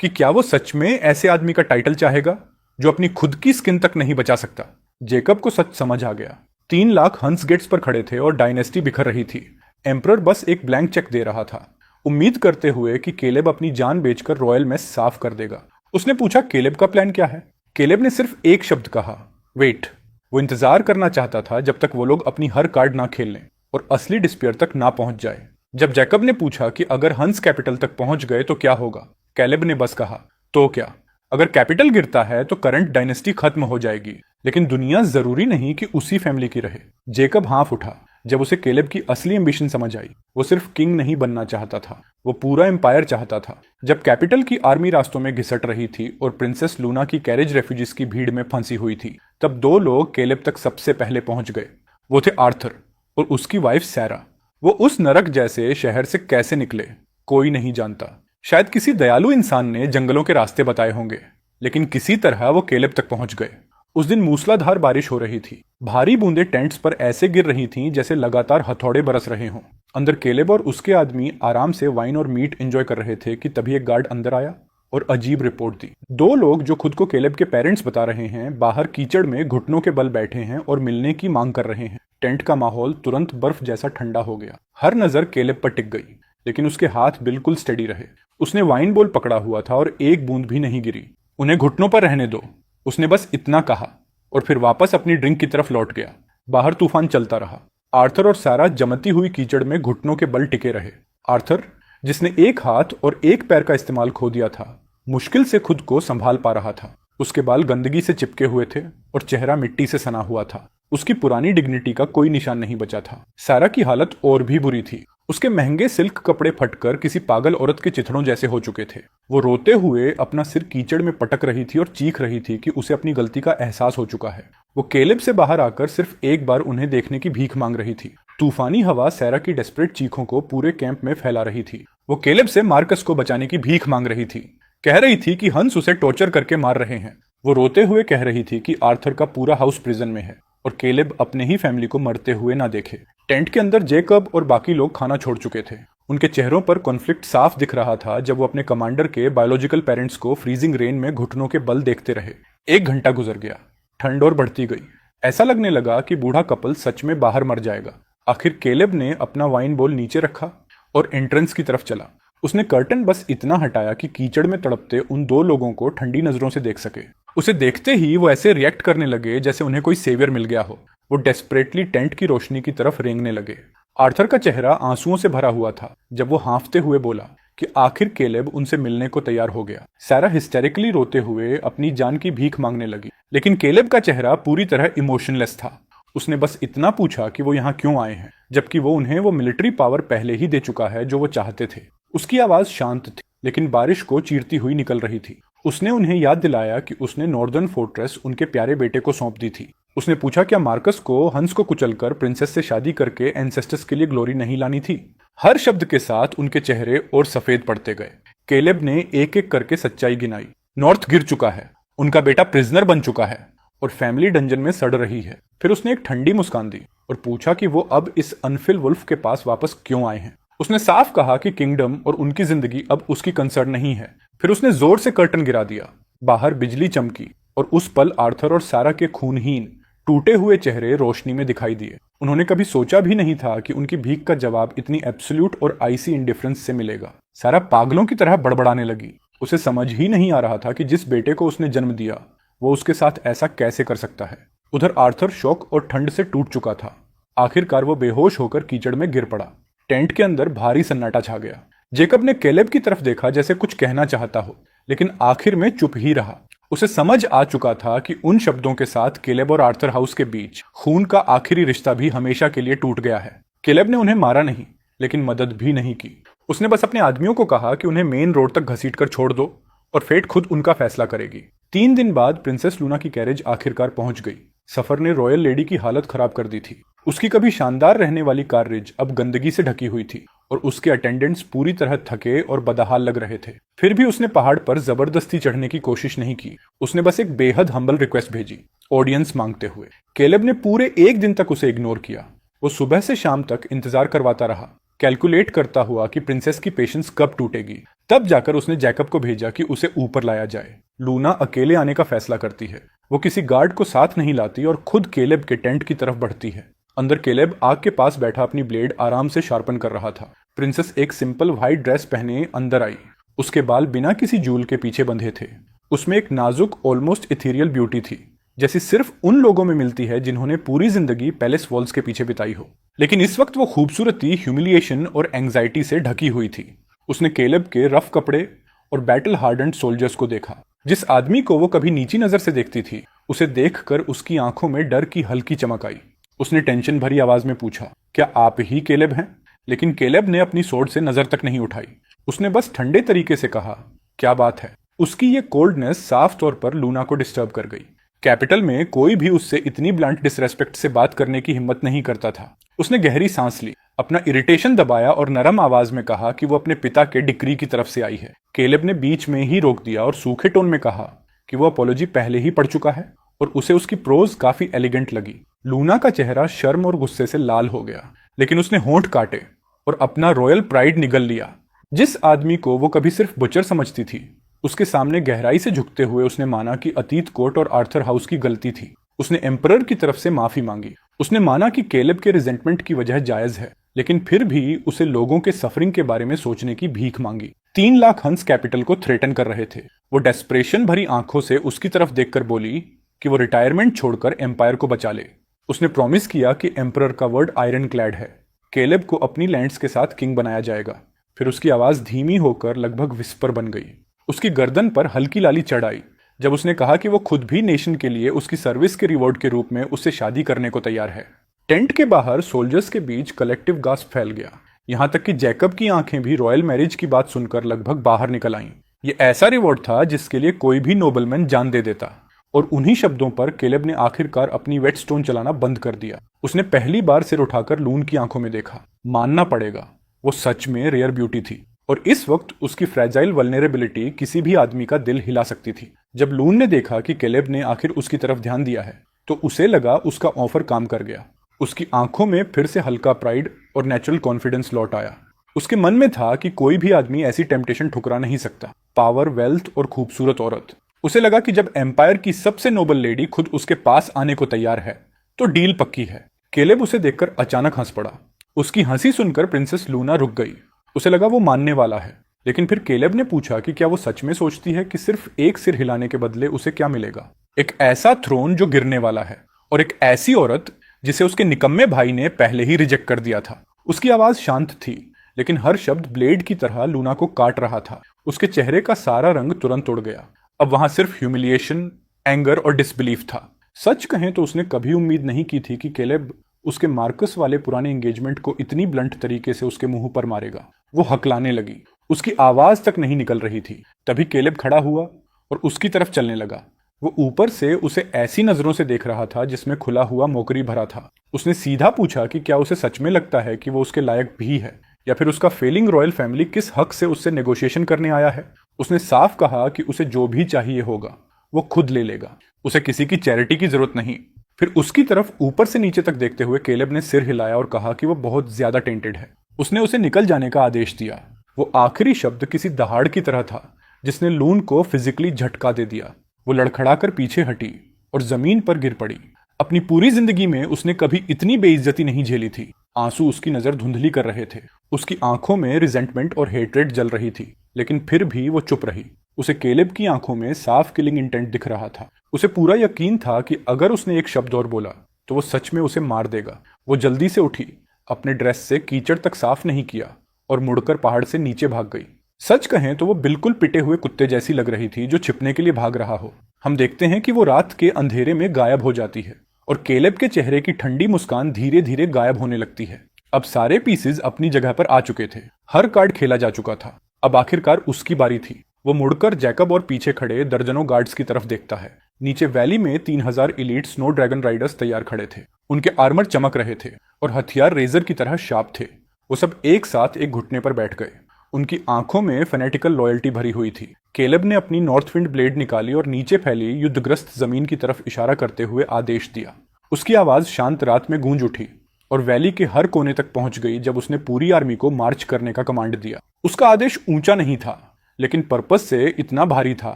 कि क्या वो सच में ऐसे आदमी का टाइटल चाहेगा जो अपनी खुद की स्किन तक नहीं बचा सकता। जेकब को सच समझ आ गया। 3 लाख हंस गेट्स पर खड़े थे और डायनेस्टी बिखर रही थी। एम्परर बस एक ब्लैंक चेक दे रहा था, उम्मीद करते हुए कि केलेब अपनी जान बेचकर रॉयल मेस साफ कर देगा। उसने पूछा, केलेब का प्लान क्या है? केलेब ने सिर्फ एक शब्द कहा, वेट। वो इंतजार करना चाहता था जब तक वो लोग अपनी हर कार्ड ना खेल लें और असली डिस्पेयर तक ना पहुंच जाए। जब जैकब ने पूछा कि अगर हंस कैपिटल तक पहुंच गए तो क्या होगा, केलेब ने बस कहा, तो क्या? अगर कैपिटल गिरता है तो करंट डायनेस्टी खत्म हो जाएगी, लेकिन दुनिया जरूरी नहीं कि उसी फैमिली की रहे। जेकब हाँफ उठा जब उसे केलेब की असली एम्बिशन समझ आई। वो सिर्फ किंग नहीं बनना चाहता था, वो पूरा एम्पायर चाहता था। जब कैपिटल की आर्मी रास्तों में घिसट रही थी और प्रिंसेस लूना की कैरेज रेफ्यूजीज की भीड़ में फंसी हुई थी, तब 2 लोग केलेब तक सबसे पहले पहुंच गए। वो थे आर्थर और उसकी वाइफ सैरा। वो उस नरक जैसे शहर से कैसे निकले कोई नहीं जानता। शायद किसी दयालु इंसान ने जंगलों के रास्ते बताए होंगे, लेकिन किसी तरह वो केलेब तक पहुंच गए। उस दिन मूसलाधार बारिश हो रही थी। भारी बूंदें टेंट्स पर ऐसे गिर रही थीं जैसे लगातार हथौड़े बरस रहे हों। अंदर केलेब और उसके आदमी आराम से वाइन और मीट एंजॉय कर रहे थे कि तभी एक गार्ड अंदर आया और अजीब रिपोर्ट दी। दो लोग जो खुद को केलेब के पेरेंट्स बता रहे हैं, बाहर कीचड़ में घुटनों के बल बैठे हैं और मिलने की मांग कर रहे हैं। टेंट का माहौल तुरंत बर्फ जैसा ठंडा हो गया। हर नजर केलेब पर टिक गई, लेकिन उसके हाथ बिल्कुल स्टेडी रहे। उसने वाइन बोल पकड़ा हुआ था और एक बूंद भी नहीं गिरी। उन्हें घुटनों पर रहने दो, उसने बस इतना कहा और फिर वापस अपनी ड्रिंक की तरफ लौट गया। बाहर तूफान चलता रहा। आर्थर और सारा जमती हुई कीचड़ में घुटनों के बल टिके रहे। आर्थर, जिसने एक हाथ और एक पैर का इस्तेमाल खो दिया था, मुश्किल से खुद को संभाल पा रहा था। उसके बाल गंदगी से चिपके हुए थे और चेहरा मिट्टी से सना हुआ था। उसकी पुरानी डिग्निटी का कोई निशान नहीं बचा था। सारा की हालत और भी बुरी थी। उसके महंगे सिल्क कपड़े फटकर किसी पागल औरत के चिथड़ों जैसे हो चुके थे। वो रोते हुए अपना सिर कीचड़ में पटक रही थी और चीख रही थी कि उसे अपनी गलती का एहसास हो चुका है। वो केलेब से बाहर आकर सिर्फ एक बार उन्हें देखने की भीख मांग रही थी। तूफानी हवा सैरा की डेस्परेट चीखों को पूरे कैंप में फैला रही थी। वो केलेब से मार्कस को बचाने की भीख मांग रही थी। कह रही थी कि हंस उसे टॉर्चर करके मार रहे हैं। वो रोते हुए कह रही थी कि आर्थर का पूरा हाउस प्रिजन में है और केलेब अपने ही फैमिली को मरते हुए ना देखे। टेंट के अंदर जेकब और बाकी लोग खाना छोड़ चुके थे। उनके चेहरों पर कॉन्फ्लिक्ट साफ दिख रहा था जब वो अपने कमांडर के बायोलॉजिकल पेरेंट्स को फ्रीजिंग रेन में घुटनों के बल देखते रहे। 1 घंटा गुजर गया। ठंड और बढ़ती गई। ऐसा लगने लगा कि बूढ़ा कपल सच में बाहर मर जाएगा। आखिर केलेब ने अपना वाइन बोल नीचे रखा और एंट्रेंस की तरफ चला। उसने कर्टन बस इतना हटाया कि कीचड़ में तड़पते उन दो लोगों को ठंडी नजरों से देख सके। उसे देखते ही वो ऐसे रिएक्ट करने लगे जैसे उन्हें कोई सेवियर मिल गया हो। वो डेस्परेटली टेंट की रोशनी की तरफ रेंगने लगे। आर्थर का चेहरा आंसुओं से भरा हुआ था जब वो हाँफते हुए बोला कि आखिर केलेब उनसे मिलने को तैयार हो गया। सारा हिस्टेरिकली रोते हुए अपनी जान की भीख मांगने लगी, लेकिन केलेब का चेहरा पूरी तरह इमोशनलेस था। उसने बस इतना पूछा कि वो यहाँ क्यों आए हैं, जबकि वो उन्हें वो मिलिट्री पावर पहले ही दे चुका है जो वो चाहते थे। उसकी आवाज शांत थी, लेकिन बारिश को चीरती हुई निकल रही थी। उसने उन्हें याद दिलाया कि उसने नॉर्दर्न फोर्ट्रेस उनके प्यारे बेटे को सौंप दी थी। उसने पूछा क्या मार्कस को हंस को कुचलकर प्रिंसेस से शादी करके एंसेस्टर्स के लिए ग्लोरी नहीं लानी थी। हर शब्द के साथ उनके चेहरे और सफेद पड़ते गए। केलेब ने एक एक करके सच्चाई गिनाई। नॉर्थ गिर चुका है, उनका बेटा प्रिजनर बन चुका है और फैमिली डंजन में सड़ रही है। फिर उसने एक ठंडी मुस्कान दी और पूछा कि वो अब इस अनफिल वुल्फ के पास वापस क्यों आए हैं। उसने साफ कहा कि किंगडम और उनकी जिंदगी अब उसकी कंसर्न नहीं है। फिर उसने जोर से कर्टन गिरा दिया। बाहर बिजली चमकी और उस पल आर्थर और सारा के खूनहीन टूटे हुए चेहरे रोशनी में दिखाई दिए। उन्होंने कभी सोचा भी नहीं था कि उनकी भीख का जवाब इतनी एब्सोल्यूट और आइसी इंडिफरेंस से मिलेगा। सारा पागलों की तरह बड़बड़ाने लगी। उसे समझ ही नहीं आ रहा था कि जिस बेटे को उसने जन्म दिया वो उसके साथ ऐसा कैसे कर सकता है। उधर आर्थर शौक और ठंड से टूट चुका था। आखिरकार वो बेहोश होकर कीचड़ में गिर पड़ा। टेंट के अंदर भारी सन्नाटा छा गया। जेकब ने केलेब की तरफ देखा जैसे कुछ कहना चाहता हो, लेकिन आखिर में चुप ही रहा। उसे समझ आ चुका था कि उन शब्दों के साथ केलेब और आर्थर हाउस के बीच खून का आखिरी रिश्ता भी हमेशा के लिए टूट गया है। केलेब ने उन्हें मारा नहीं, लेकिन मदद भी नहीं की। उसने बस अपने आदमियों को कहा कि उन्हें मेन रोड तक घसीट कर छोड़ दो और फेट खुद उनका फैसला करेगी। 3 दिन बाद प्रिंसेस लूना की कैरेज आखिरकार पहुंच गई। सफर ने रॉयल लेडी की हालत खराब कर दी थी। उसकी कभी शानदार रहने वाली काररेज अब गंदगी से ढकी हुई थी और उसके अटेंडेंट्स पूरी तरह थके और बदहाल लग रहे थे। फिर भी उसने पहाड़ पर जबरदस्ती चढ़ने की कोशिश नहीं की। उसने बस एक बेहद हम्बल रिक्वेस्ट भेजी, ऑडियंस मांगते हुए। केलेब ने पूरे 1 दिन तक उसे इग्नोर किया। वो सुबह से शाम तक इंतजार करवाता रहा, कैलकुलेट करता हुआ कि प्रिंसेस की पेशेंस कब टूटेगी। तब जाकर उसने जैकब को भेजा कि उसे ऊपर लाया जाए। लूना अकेले आने का फैसला करती है। वो किसी गार्ड को साथ नहीं लाती और खुद केलेब के टेंट की तरफ बढ़ती है। अंदर केलेब आग के पास बैठा अपनी ब्लेड आराम से शार्पन कर रहा था। प्रिंसेस एक सिंपल व्हाइट ड्रेस पहने अंदर आई। उसके बाल बिना किसी जूल के पीछे बंधे थे। उसमें एक नाजुक ऑलमोस्ट इथेरियल ब्यूटी थी, जैसी सिर्फ उन लोगों में मिलती है जिन्होंने पूरी जिंदगी पैलेस वॉल्स के पीछे बिताई हो। लेकिन इस वक्त वो खूबसूरती ह्यूमिलिएशन और एंग्जाइटी से ढकी हुई थी। उसने केलेब के रफ कपड़े और बैटल हार्डेंड सोल्जर्स को देखा। जिस आदमी को वो कभी नीची नजर से देखती थी, उसे देखकर उसकी आंखों में डर की हल्की चमक आई। उसने टेंशन भरी आवाज में पूछा, क्या आप ही केलेब हैं? लेकिन केलेब ने अपनी सोर्ड से नजर तक नहीं उठाई। उसने बस ठंडे तरीके से कहा, क्या बात है? उसकी ये कोल्डनेस साफ तौर पर लूना को डिस्टर्ब कर गई। कैपिटल में कोई भी उससे इतनी ब्लंट डिसरेस्पेक्ट से बात करने की हिम्मत नहीं करता था। उसने गहरी सांस ली, अपना इरिटेशन दबाया और नरम आवाज में कहा कि वो अपने पिता के डिक्री की तरफ से आई है। केलेब ने बीच में ही रोक दिया और सूखे टोन में कहा, कि वो अपॉलॉजी पहले ही पढ़ चुका है और उसे उसकी प्रोज काफी एलिगेंट लगी। लूना का चेहरा शर्म और गुस्से से लाल हो गया, लेकिन उसने होंठ काटे और अपना रॉयल प्राइड निगल लिया। जिस आदमी को वो कभी सिर्फ बुचर समझती थी, उसके सामने गहराई से झुकते हुए उसने माना कि अतीत कोर्ट और आर्थर हाउस की गलती थी। उसने एम्परर की तरफ से माफी मांगी। उसने माना कि केलेब के रिजेंटमेंट की वजह जायज है, लेकिन फिर भी उसे लोगों के सफरिंग के बारे में सोचने की भीख मांगी। 3 लाख हंस कैपिटल को थ्रेटन कर रहे थे। वो डेस्परेशन भरी आंखों से उसकी तरफ देखकर बोली कि वो रिटायरमेंट छोड़कर एम्पायर को बचा ले। उसने प्रॉमिस किया कि एम्परर का वर्ड आयरन क्लैड है, केलेब को अपनी लैंड्स के साथ किंग बनाया जाएगा। फिर उसकी आवाज धीमी होकर लगभग विस्पर बन गई। उसकी गर्दन पर हल्की लाली चढ़ आई जब उसने कहा कि वो खुद भी नेशन के लिए उसकी सर्विस के रिवॉर्ड के रूप में उससे शादी करने को तैयार है। टेंट के बाहर सोल्जर्स के बीच कलेक्टिव गास्प फैल गया, यहां तक कि जैकब की आंखें भी रॉयल मैरिज की बात सुनकर लगभग बाहर निकल आईं। ये ऐसा रिवॉर्ड था जिसके लिए कोई भी नोबलमैन जान दे देता, और उन्हीं शब्दों पर केलेब ने आखिरकार अपनी वेटस्टोन चलाना बंद कर दिया। उसने पहली बार सिर उठाकर लून की आंखों में देखा। मानना पड़ेगा, वो सच में रेयर ब्यूटी थी, और इस वक्त उसकी फ्रेजाइल वल्नरेबिलिटी किसी भी आदमी का दिल हिला सकती थी। जब लून ने देखा कि केलेब ने आखिर उसकी तरफ ध्यान दिया है, तो उसे लगा उसका ऑफर काम कर गया। उसकी आंखों में फिर से हल्का प्राइड और नेचुरल कॉन्फिडेंस लौट आया। उसके मन में था कि कोई भी आदमी ऐसी टेम्पटेशन ठुकरा नहीं सकता। पावर, वेल्थ और खूबसूरत औरत। उसे लगा कि जब एम्पायर की सबसे नोबल लेडी खुद उसके पास आने को तैयार है, तो डील पक्की है। केलेब उसे देखकर अचानक हंस पड़ा। उसकी हंसी सुनकर प्रिंसेस लूना रुक गई। उसे लगा वो मानने वाला है, लेकिन फिर केलेब ने पूछा कि क्या वो सच में सोचती है कि सिर्फ एक सिर हिलाने के बदले उसे क्या मिलेगा। एक ऐसा थ्रोन जो गिरने वाला है, और एक ऐसी औरत जिसे उसके निकम्मे भाई ने पहले ही रिजेक्ट कर दिया था। उसकी आवाज शांत थी, लेकिन हर शब्द ब्लेड की तरह लूना को काट रहा था। उसके चेहरे का सारा रंग तुरंत उड़ गया। अब वहां सिर्फ ह्यूमिलिएशन, एंगर और डिसबिलीफ था। सच कहें तो उसने कभी उम्मीद नहीं की थी कि केलेब उसके मार्कस वाले पुराने एंगेजमेंट को इतनी ब्लंट तरीके से उसके मुंह पर मारेगा। वो हकलाने लगी। उसकी आवाज तक नहीं निकल रही थी। तभी केलेब खड़ा हुआ और उसकी तरफ चलने लगा। वो ऊपर से उसे ऐसी नजरों से देख रहा था जिसमें खुला हुआ मोकरी भरा था। उसने सीधा पूछा कि क्या उसे सच में लगता है कि वो उसके लायक भी है, या फिर उसका फेलिंग रॉयल फैमिली किस हक से उससे नेगोशिएशन करने आया है। उसने साफ कहा कि उसे जो भी चाहिए होगा वो खुद ले लेगा। उसे किसी की चैरिटी की जरूरत नहीं। फिर उसकी तरफ ऊपर से नीचे तक देखते हुए केलेब ने सिर हिलाया और कहा कि वो बहुत ज्यादा टेंटेड है। उसने उसे निकल जाने का आदेश दिया। वो आखिरी शब्द किसी दहाड़ की तरह था जिसने लून को फिजिकली झटका दे दिया। वो लड़खड़ाकर पीछे हटी और जमीन पर गिर पड़ी। अपनी पूरी जिंदगी में उसने कभी इतनी बेइज्जती नहीं झेली थी। आंसू उसकी नजर धुंधली कर रहे थे। उसकी आंखों में रिजेंटमेंट और हेट्रेड जल रही थी, लेकिन फिर भी वो चुप रही। उसे केलेब की आंखों में साफ किलिंग इंटेंट दिख रहा था। उसे पूरा यकीन था कि अगर उसने एक शब्द और बोला तो वो सच में उसे मार देगा। वो जल्दी से उठी, अपने ड्रेस से कीचड़ तक साफ नहीं किया और मुड़कर पहाड़ से नीचे भाग गई। सच कहें तो वो बिल्कुल पिटे हुए कुत्ते जैसी लग रही थी जो छिपने के लिए भाग रहा हो। हम देखते हैं कि वो रात के अंधेरे में गायब हो जाती है और केलेब के चेहरे की ठंडी मुस्कान धीरे धीरे गायब होने लगती है। अब सारे पीसेज अपनी जगह पर आ चुके थे। हर कार्ड खेला जा चुका था। अब आखिरकार उसकी बारी थी। वो मुड़कर जैकब और पीछे खड़े दर्जनों गार्ड्स की तरफ देखता है। नीचे वैली में 3000 इलीट स्नो ड्रैगन राइडर्स तैयार खड़े थे। उनके आर्मर चमक रहे थे और हथियार रेजर की तरह शार्प थे। वो सब एक साथ एक घुटने पर बैठ गए। उनकी आंखों में फेनेटिकल लॉयल्टी भरी हुई थी। केलेब ने अपनी नॉर्थ विंड ब्लेड निकाली और नीचे फैली युद्धग्रस्त जमीन की तरफ इशारा करते हुए आदेश दिया। उसकी आवाज शांत रात में गूंज उठी और वैली के हर कोने तक पहुंच गई जब उसने पूरी आर्मी को मार्च करने का कमांड दिया। उसका आदेश ऊंचा नहीं था, लेकिन पर्पस से इतना भारी था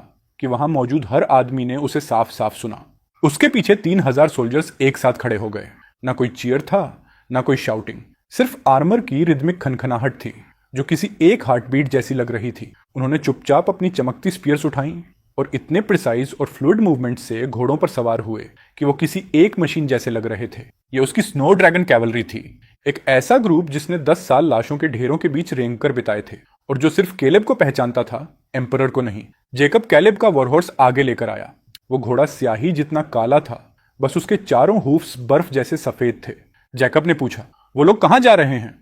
कि वहां मौजूद हर आदमी ने उसे साफ साफ सुना। उसके पीछे 3000 सोल्जर्स एक साथ खड़े हो गए। ना कोई चीयर था, ना कोई शाउटिंग, सिर्फ आर्मर की रिदमिक खनखनाहट थी जो किसी एक हार्टबीट जैसी लग रही थी। उन्होंने चुपचाप अपनी चमकती स्पीयर्स उठाई और इतने प्रिसाइज और फ्लूइड मूवमेंट से घोड़ों पर सवार हुए कि वो किसी एक मशीन जैसे लग रहे थे। ये उसकी स्नो ड्रैगन कैवलरी थी, एक ऐसा ग्रुप जिसने 10 साल लाशों के ढेरों के बीच रेंग कर बिताए थे और जो सिर्फ केलेब को पहचानता था, एम्परर को नहीं। जेकब केलेब का वॉरहॉर्स आगे लेकर आया। वो घोड़ा स्याही जितना काला था, बस उसके चारों हूफ्स बर्फ जैसे सफेद थे। जैकब ने पूछा, वो लोग कहाँ जा रहे हैं?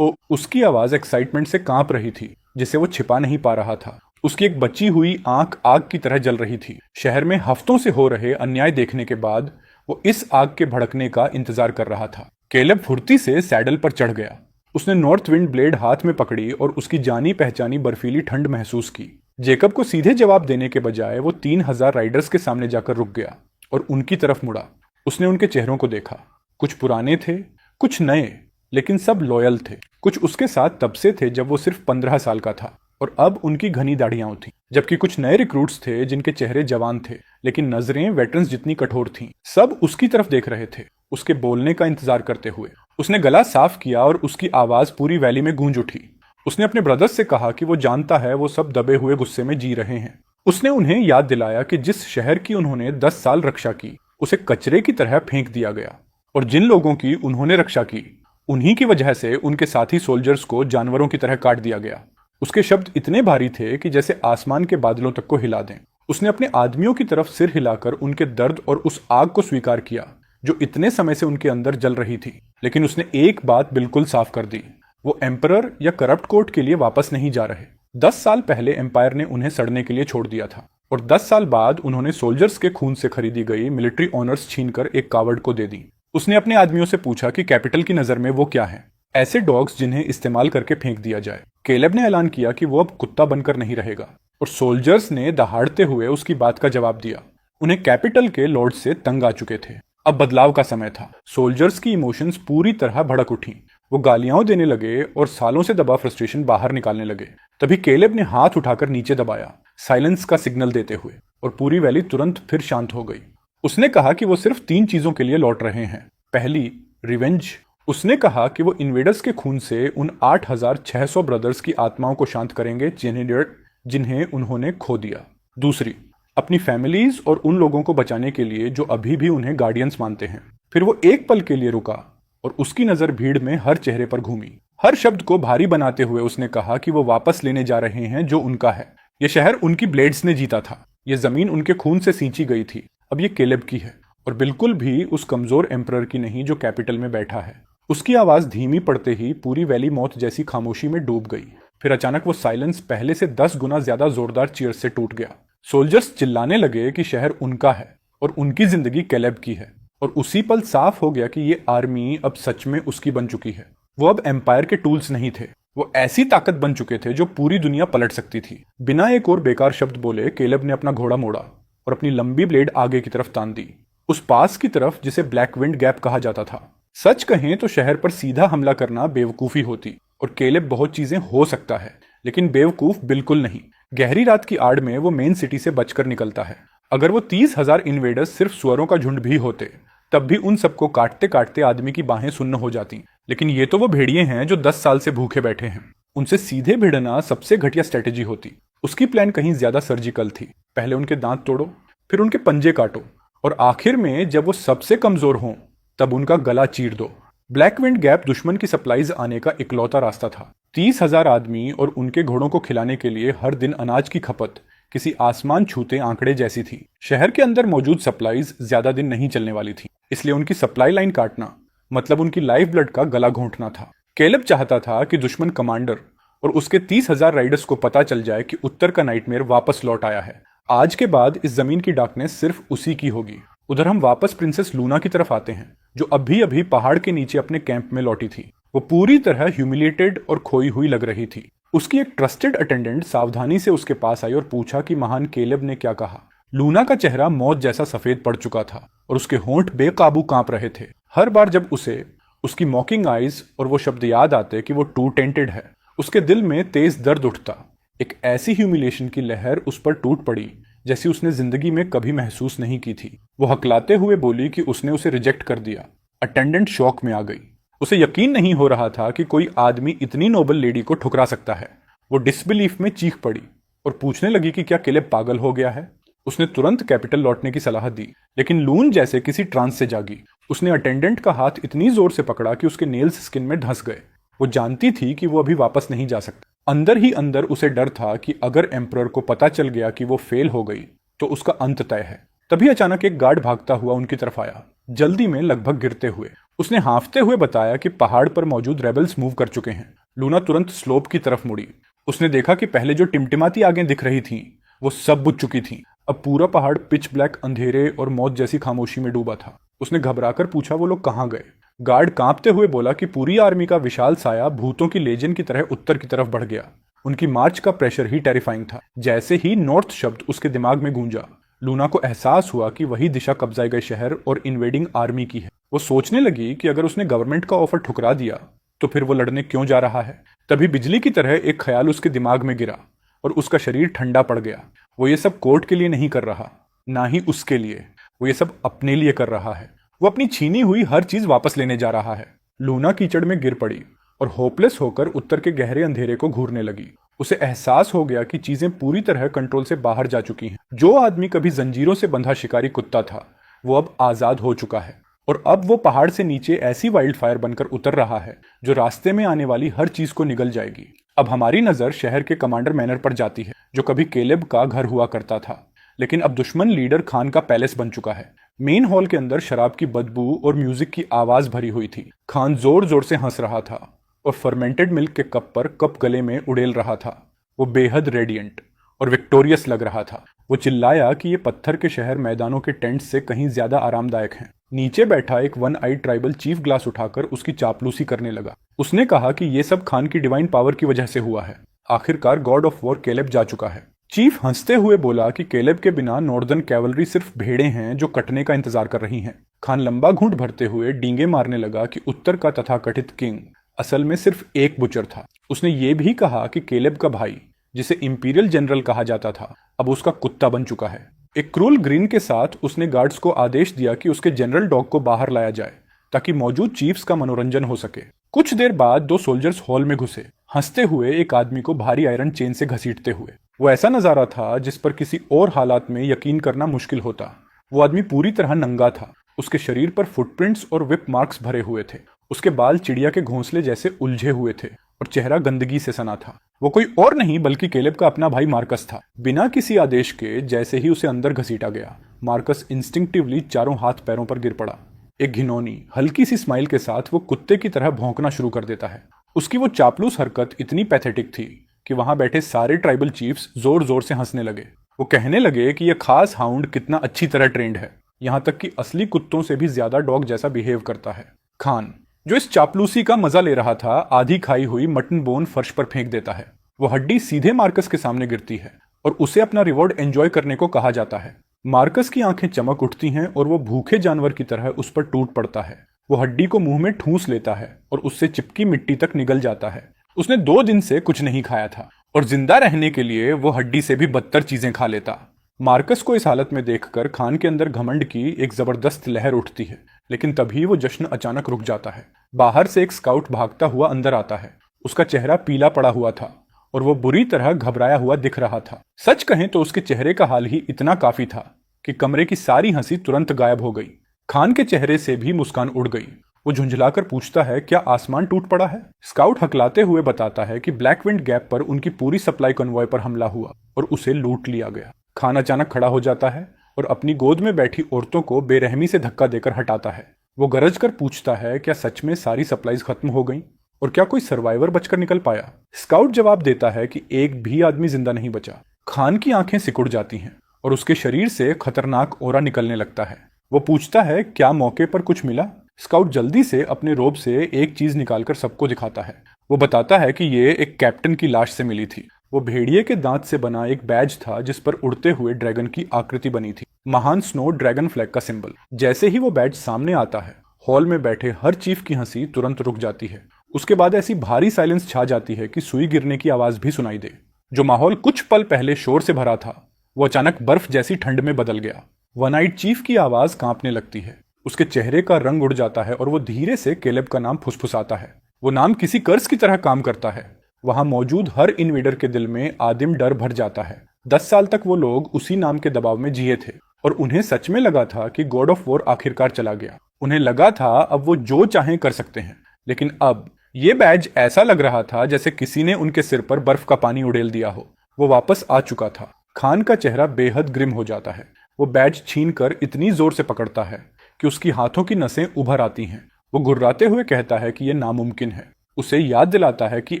उसकी आवाज एक्साइटमेंट से कांप रही थी जिसे वो छिपा नहीं पा रहा था। उसकी एक बची हुई आंख आग की तरह जल रही थी। शहर में हफ्तों से हो रहे अन्याय देखने के बाद वो इस आग के भड़कने का इंतजार कर रहा था। केलेब फुर्ती से सैडल पर चढ़ गया। उसने नॉर्थ विंड ब्लेड हाथ में पकड़ी और उसकी जानी पहचानी बर्फीली ठंड महसूस की। जेकब को सीधे जवाब देने के बजाय वो 3,000 राइडर्स के सामने जाकर रुक गया और उनकी तरफ मुड़ा। उसने उनके चेहरों को देखा। कुछ पुराने थे, कुछ नए, लेकिन सब लॉयल थे। कुछ उसके साथ तब से थे जब वो सिर्फ 15 साल का था और अब उनकी घनी दाढ़ियां थीं, जबकि कुछ नए रिक्रूट्स थे जिनके चेहरे जवान थे लेकिन नजरें वेटरन्स जितनी कठोर थीं। सब उसकी तरफ देख रहे थे, उसके बोलने का इंतजार करते हुए। उसने गला साफ किया और उसकी आवाज पूरी वैली में गूंज उठी। उसने अपने ब्रदर्स से कहा कि वो जानता है वो सब दबे हुए गुस्से में जी रहे हैं। उसने उन्हें याद दिलाया कि जिस शहर की उन्होंने 10 साल रक्षा की उसे कचरे की तरह फेंक दिया गया, और जिन लोगों की उन्होंने रक्षा की उन्हीं की वजह से उनके साथी सोल्जर्स को जानवरों की तरह काट दिया गया। उसके शब्द इतने भारी थे कि जैसे आसमान के बादलों तक को हिला दें। उसने अपने आदमियों की तरफ सिर हिलाकर उनके दर्द और उस आग को स्वीकार किया जो इतने समय से उनके अंदर जल रही थी। लेकिन उसने एक बात बिल्कुल साफ कर दी, वो एम्परर या करप्ट कोर्ट के लिए वापस नहीं जा रहे। 10 साल पहले एम्पायर ने उन्हें सड़ने के लिए छोड़ दिया था और 10 साल बाद उन्होंने सोल्जर्स के खून से खरीदी गई मिलिट्री ऑनर्स छीनकर एक कावर्ड को दे दी। उसने अपने आदमियों से पूछा कि कैपिटल की नजर में वो क्या है, ऐसे डॉग्स जिन्हें इस्तेमाल करके फेंक दिया जाए। केलेब ने ऐलान किया कि वो अब कुत्ता बनकर नहीं रहेगा, और सोल्जर्स ने दहाड़ते हुए उसकी बात का जवाब दिया। उन्हें कैपिटल के लॉर्ड से तंग आ चुके थे। अब बदलाव का समय था। सोल्जर्स की इमोशंस पूरी तरह भड़क उठी। वो गालियां देने लगे और सालों से दबा फ्रस्ट्रेशन बाहर निकालने लगे। तभी केलेब ने हाथ उठाकर नीचे दबाया, साइलेंस का सिग्नल देते हुए, और पूरी वैली तुरंत फिर शांत हो गई। उसने कहा कि वो सिर्फ 3 चीजों के लिए लौट रहे हैं। पहली, रिवेंज। उसने कहा कि वो इन्वेडर्स के खून से उन 8,600 ब्रदर्स की आत्माओं को शांत करेंगे जिन्हें उन्होंने खो दिया। दूसरी, अपनी फैमिलीज और उन लोगों को बचाने के लिए जो अभी भी उन्हें गार्डियंस मानते हैं। फिर वो एक पल के लिए रुका और उसकी नजर भीड़ में हर चेहरे पर घूमी। हर शब्द को भारी बनाते हुए उसने कहा कि वो वापस लेने जा रहे हैं जो उनका है। ये शहर उनकी ब्लेड्स ने जीता था, ये जमीन उनके खून से सींची गई थी। अब ये केलेब की है, और बिल्कुल भी उस कमजोर एम्परर की नहीं जो कैपिटल में बैठा है। उसकी आवाज धीमी पड़ते ही पूरी वैली मौत जैसी खामोशी में डूब गई। फिर अचानक वो साइलेंस पहले से 10 गुना ज्यादा जोरदार चीयर्स से टूट गया। सोल्जर्स चिल्लाने लगे कि शहर उनका है और उनकी जिंदगी केलेब की है, और उसी पल साफ हो गया कि ये आर्मी अब सच में उसकी बन चुकी है। वो अब एम्पायर के टूल्स नहीं थे, वो ऐसी ताकत बन चुके थे जो पूरी दुनिया पलट सकती थी। बिना एक और बेकार शब्द बोले केलेब ने अपना घोड़ा मोड़ा और अपनी लंबी ब्लेड आगे की तरफ तान दी, उस पास की तरफ जिसे ब्लैक विंड गैप कहा जाता था। सच कहें तो शहर पर सीधा हमला करना बेवकूफी होती, और केलेब बहुत चीजें हो सकता है लेकिन बेवकूफ बिल्कुल नहीं। गहरी रात की आड़ में वो मेन सिटी से बचकर निकलता है। अगर वो 30,000 इन्वेडर्स सिर्फ सुअरों का झुंड भी होते तब भी उन सबको काटते काटते आदमी की बाहें सुन्न हो जाती। लेकिन ये तो वो भेड़िए हैं जो 10 साल से भूखे बैठे हैं। उनसे सीधे भिड़ना सबसे घटिया स्ट्रेटेजी होती। उसकी प्लान कहीं ज्यादा सर्जिकल थी। पहले उनके दांत तोड़ो, फिर उनके पंजे काटो, और आखिर में जब वो सबसे कमजोर हों तब उनका गला चीर दो। ब्लैक विंड गैप दुश्मन की सप्लाईज आने का इकलौता रास्ता था। 30,000 आदमी और उनके घोड़ों को खिलाने के लिए हर दिन अनाज की खपत किसी आसमान छूते आंकड़े जैसी थी। शहर के अंदर मौजूद सप्लाईज ज्यादा दिन नहीं चलने वाली थी, इसलिए उनकी सप्लाई लाइन काटना मतलब उनकी लाइफ ब्लड का गला घोंटना था। केलेब चाहता था कि दुश्मन कमांडर और उसके 30,000 राइडर्स को पता चल जाए कि उत्तर का नाइटमेयर वापस लौट आया है। आज के बाद इस जमीन की डार्कनेस सिर्फ उसी की होगी। उधर हम वापस प्रिंसेस लूना की तरफ आते हैं, जो अभी अभी पहाड़ के नीचे अपने कैंप में लौटी थी। वो पूरी तरह ह्यूमिलेटेड और खोई हुई लग रही थी। उसकी एक ट्रस्टेड अटेंडेंट सावधानी से उसके पास आई और पूछा कि महान केलेब ने क्या कहा। लूना का चेहरा मौत जैसा सफेद पड़ चुका था और उसके होंठ बेकाबू कांप रहे थे। हर बार जब उसे उसकी मॉकिंग आईज और वो शब्द याद आते कि वो टू टेंटेड है, उसके दिल में तेज दर्द उठता। एक ऐसी ह्यूमिलेशन की लहर उस पर टूट पड़ी जैसी उसने जिंदगी में कभी महसूस नहीं की थी। वो हकलाते हुए बोली कि उसने उसे रिजेक्ट कर दिया। अटेंडेंट शॉक में आ गई। उसे यकीन नहीं हो रहा था कि कोई आदमी इतनी नोबल लेडी को ठुकरा सकता है। वो डिसबिलीफ में चीख पड़ी और पूछने लगी कि क्या केलेब पागल हो गया है। उसने तुरंत कैपिटल लौटने की सलाह दी, लेकिन लून जैसे किसी ट्रांस से जागी। उसने अटेंडेंट का हाथ इतनी जोर से पकड़ा कि उसके नेल्स स्किन में धंस गए। वो जानती थी कि वो अभी वापस नहीं जा सकता। अंदर ही अंदर उसे डर था कि अगर एम्परर को पता चल गया कि वो फेल हो गई तो उसका अंत तय है। तभी अचानक एक गार्ड भागता हुआ उनकी तरफ आया, जल्दी में लगभग गिरते हुए। उसने हांफते हुए बताया कि पहाड़ पर मौजूद रेबल्स मूव कर चुके हैं। लूना तुरंत स्लोप की तरफ मुड़ी। उसने देखा कि पहले जो टिमटिमाती आगें दिख रही थीं, वो सब बुझ चुकी थीं। अब पूरा पहाड़ पिच ब्लैक अंधेरे और मौत जैसी खामोशी में डूबा था। उसने घबराकर पूछा वो लोग कहाँ गए। गार्ड कांपते हुए बोला कि पूरी आर्मी का विशाल साया भूतों की लेजन की तरह उत्तर की तरफ बढ़ गया। उनकी मार्च का प्रेशर ही टेरिफाइंग था। जैसे ही नॉर्थ शब्द उसके दिमाग में गूंजा, लूना को एहसास हुआ कि वही दिशा कब्जाए गए शहर और इन्वेडिंग आर्मी की है। वो सोचने लगी कि अगर उसने गवर्नमेंट का ऑफर ठुकरा दिया तो फिर वो लड़ने क्यों जा रहा है। तभी बिजली की तरह एक ख्याल उसके दिमाग में गिरा और उसका शरीर ठंडा पड़ गया। वो ये सब कोर्ट के लिए नहीं कर रहा, ना ही उसके लिए, वो ये सब अपने लिए कर रहा है। वो अपनी छीनी हुई हर चीज वापस लेने जा रहा है। लूना कीचड़ में गिर पड़ी और होपलेस होकर उत्तर के गहरे अंधेरे को घूरने लगी। उसे एहसास हो गया कि चीजें पूरी तरह कंट्रोल से बाहर जा चुकी हैं। जो आदमी कभी जंजीरों से बंधा शिकारी कुत्ता था, वो अब आजाद हो चुका है और अब वो पहाड़ से नीचे ऐसी वाइल्ड फायर बनकर उतर रहा है जो रास्ते में आने वाली हर चीज को निगल जाएगी। अब हमारी नजर शहर के कमांडर मैनर पर जाती है, जो कभी केलेब का घर हुआ करता था, लेकिन अब दुश्मन लीडर खान का पैलेस बन चुका है। मेन हॉल के अंदर शराब की बदबू और म्यूजिक की आवाज भरी हुई थी। खान जोर जोर से हंस रहा था और फर्मेंटेड मिल्क के कप पर कप गले में उड़ेल रहा था। वो बेहद रेडियंट और विक्टोरियस लग रहा था। वो चिल्लाया कि ये पत्थर के शहर मैदानों के टेंट से कहीं ज्यादा आरामदायक हैं। नीचे बैठा एक वन आई ट्राइबल चीफ ग्लास उठाकर उसकी चापलूसी करने लगा। उसने कहा कि ये सब खान की डिवाइन पावर की वजह से हुआ है। आखिरकार गॉड ऑफ वॉर केलेब जा चुका है। चीफ हंसते हुए बोला कि केलेब के बिना नॉर्दर्न कैवलरी सिर्फ भेड़े हैं जो कटने का इंतजार कर रही हैं। खान लंबा घूंट भरते हुए डींगे मारने लगा कि उत्तर का तथाकथित किंग असल में सिर्फ एक बुचर था। उसने ये भी कहा कि केलेब का भाई, जिसे इंपीरियल जनरल कहा जाता था, अब उसका कुत्ता बन चुका है। एक क्रूल ग्रीन के साथ उसने गार्ड्स को आदेश दिया कि उसके जनरल डॉग को बाहर लाया जाए ताकि मौजूद चीफ्स का मनोरंजन हो सके। कुछ देर बाद 2 सोल्जर्स हॉल में घुसे, हंसते हुए एक आदमी को भारी आयरन चेन से घसीटते हुए। वो ऐसा नजारा था जिस पर किसी और हालात में यकीन करना मुश्किल होता। वो आदमी पूरी तरह नंगा था। उसके शरीर पर फुटप्रिंट्स और विप मार्क्स भरे हुए थे। उसके बाल चिड़िया के घोंसले जैसे उलझे हुए थे और चेहरा गंदगी से सना था। वो कोई और नहीं बल्कि केलेब का अपना भाई मार्कस था। बिना किसी आदेश के जैसे ही उसे अंदर घसीटा गया, मार्कस इंस्टिंक्टिवली चारों हाथ पैरों पर गिर पड़ा। एक घिनौनी हल्की सी स्माइल के साथ वो कुत्ते की तरह भौंकना शुरू कर देता है। उसकी वो चापलूस हरकत इतनी पैथेटिक थी कि वहां बैठे सारे ट्राइबल चीफ्स जोर जोर से हंसने लगे। वो कहने लगे कि यह खास हाउंड कितना अच्छी तरह ट्रेंड है, यहां तक कि असली कुत्तों से भी ज्यादा डॉग जैसा बिहेव करता है। खान, जो इस चापलूसी का मजा ले रहा था, आधी खाई हुई मटन बोन फर्श पर फेंक देता है। वो हड्डी सीधे मार्कस के सामने गिरती है और उसे अपना रिवॉर्ड एंजॉय करने को कहा जाता है। मार्कस की आंखें चमक उठती हैं और वो भूखे जानवर की तरह उस पर टूट पड़ता है। वो हड्डी को मुंह में ठूंस लेता है और उससे चिपकी मिट्टी तक निगल जाता है। उसने 2 दिन से कुछ नहीं खाया था और जिंदा रहने के लिए वो हड्डी से भी बदतर चीजें खा लेता। मार्कस को इस हालत में देखकर खान के अंदर घमंड की एक जबरदस्त लहर उठती है, लेकिन तभी वो जश्न अचानक रुक जाता है। बाहर से एक स्काउट भागता हुआ अंदर आता है। उसका चेहरा पीला पड़ा हुआ था और वो बुरी तरह घबराया हुआ दिख रहा था। सच कहें तो उसके चेहरे का हाल ही इतना काफी था कि कमरे की सारी हंसी तुरंत गायब हो गई। खान के चेहरे से भी मुस्कान उड़ गई। वो झुंझलाकर पूछता है, क्या आसमान टूट पड़ा है? स्काउट हकलाते हुए बताता है कि ब्लैक विंड गैप पर उनकी पूरी सप्लाई कन्वॉय पर हमला हुआ और उसे लूट लिया गया। खान अचानक खड़ा हो जाता है और अपनी गोद में बैठी औरतों को बेरहमी से धक्का देकर हटाता है। वो गरज कर पूछता है, क्या सच में सारी सप्लाईज खत्म हो गई और क्या कोई सर्वाइवर बचकर निकल पाया? स्काउट जवाब देता है कि एक भी आदमी जिंदा नहीं बचा। खान की आंखें सिकुड़ जाती हैं और उसके शरीर से खतरनाक ओरा निकलने लगता है। वो पूछता है, क्या मौके पर कुछ मिला? स्काउट जल्दी से अपने रोब से एक चीज निकालकर सबको दिखाता है। वो बताता है कि ये एक कैप्टन की लाश से मिली थी। वो भेड़िए के दांत से बना एक बैज था जिस पर उड़ते हुए ड्रैगन की आकृति बनी थी, महान स्नो ड्रैगन फ्लैग का सिंबल। जैसे ही वो बैज सामने आता है, हॉल में बैठे हर चीफ की हंसी तुरंत रुक जाती है। उसके बाद ऐसी भारी साइलेंस छा जाती है कि सुई गिरने की आवाज भी सुनाई दे। जो माहौल कुछ पल पहले शोर से भरा था, वो अचानक बर्फ जैसी ठंड में बदल गया। वन आइड चीफ की आवाज कांपने लगती है। उसके चेहरे का रंग उड़ जाता है और वो धीरे से केलेब का नाम फुसफुसाता है। वो नाम किसी कर्ज की तरह काम करता है। वहां मौजूद हर इन्वेडर के दिल में आदिम डर भर जाता है। 10 साल तक वो लोग उसी नाम के दबाव में जिए थे और उन्हें सच में लगा था कि गॉड ऑफ वॉर आखिरकार चला गया। उन्हें लगा था अब वो जो चाहें कर सकते हैं, लेकिन अब ये बैज ऐसा लग रहा था जैसे किसी ने उनके सिर पर बर्फ का पानी उड़ेल दिया हो। वो वापस आ चुका था। खान का चेहरा बेहद ग्रिम हो जाता है। वो बैज छीनकर इतनी जोर से पकड़ता है कि उसकी हाथों की नसें उभर आती हैं। वो गुर्राते हुए कहता है कि यह नामुमकिन है। उसे याद दिलाता है कि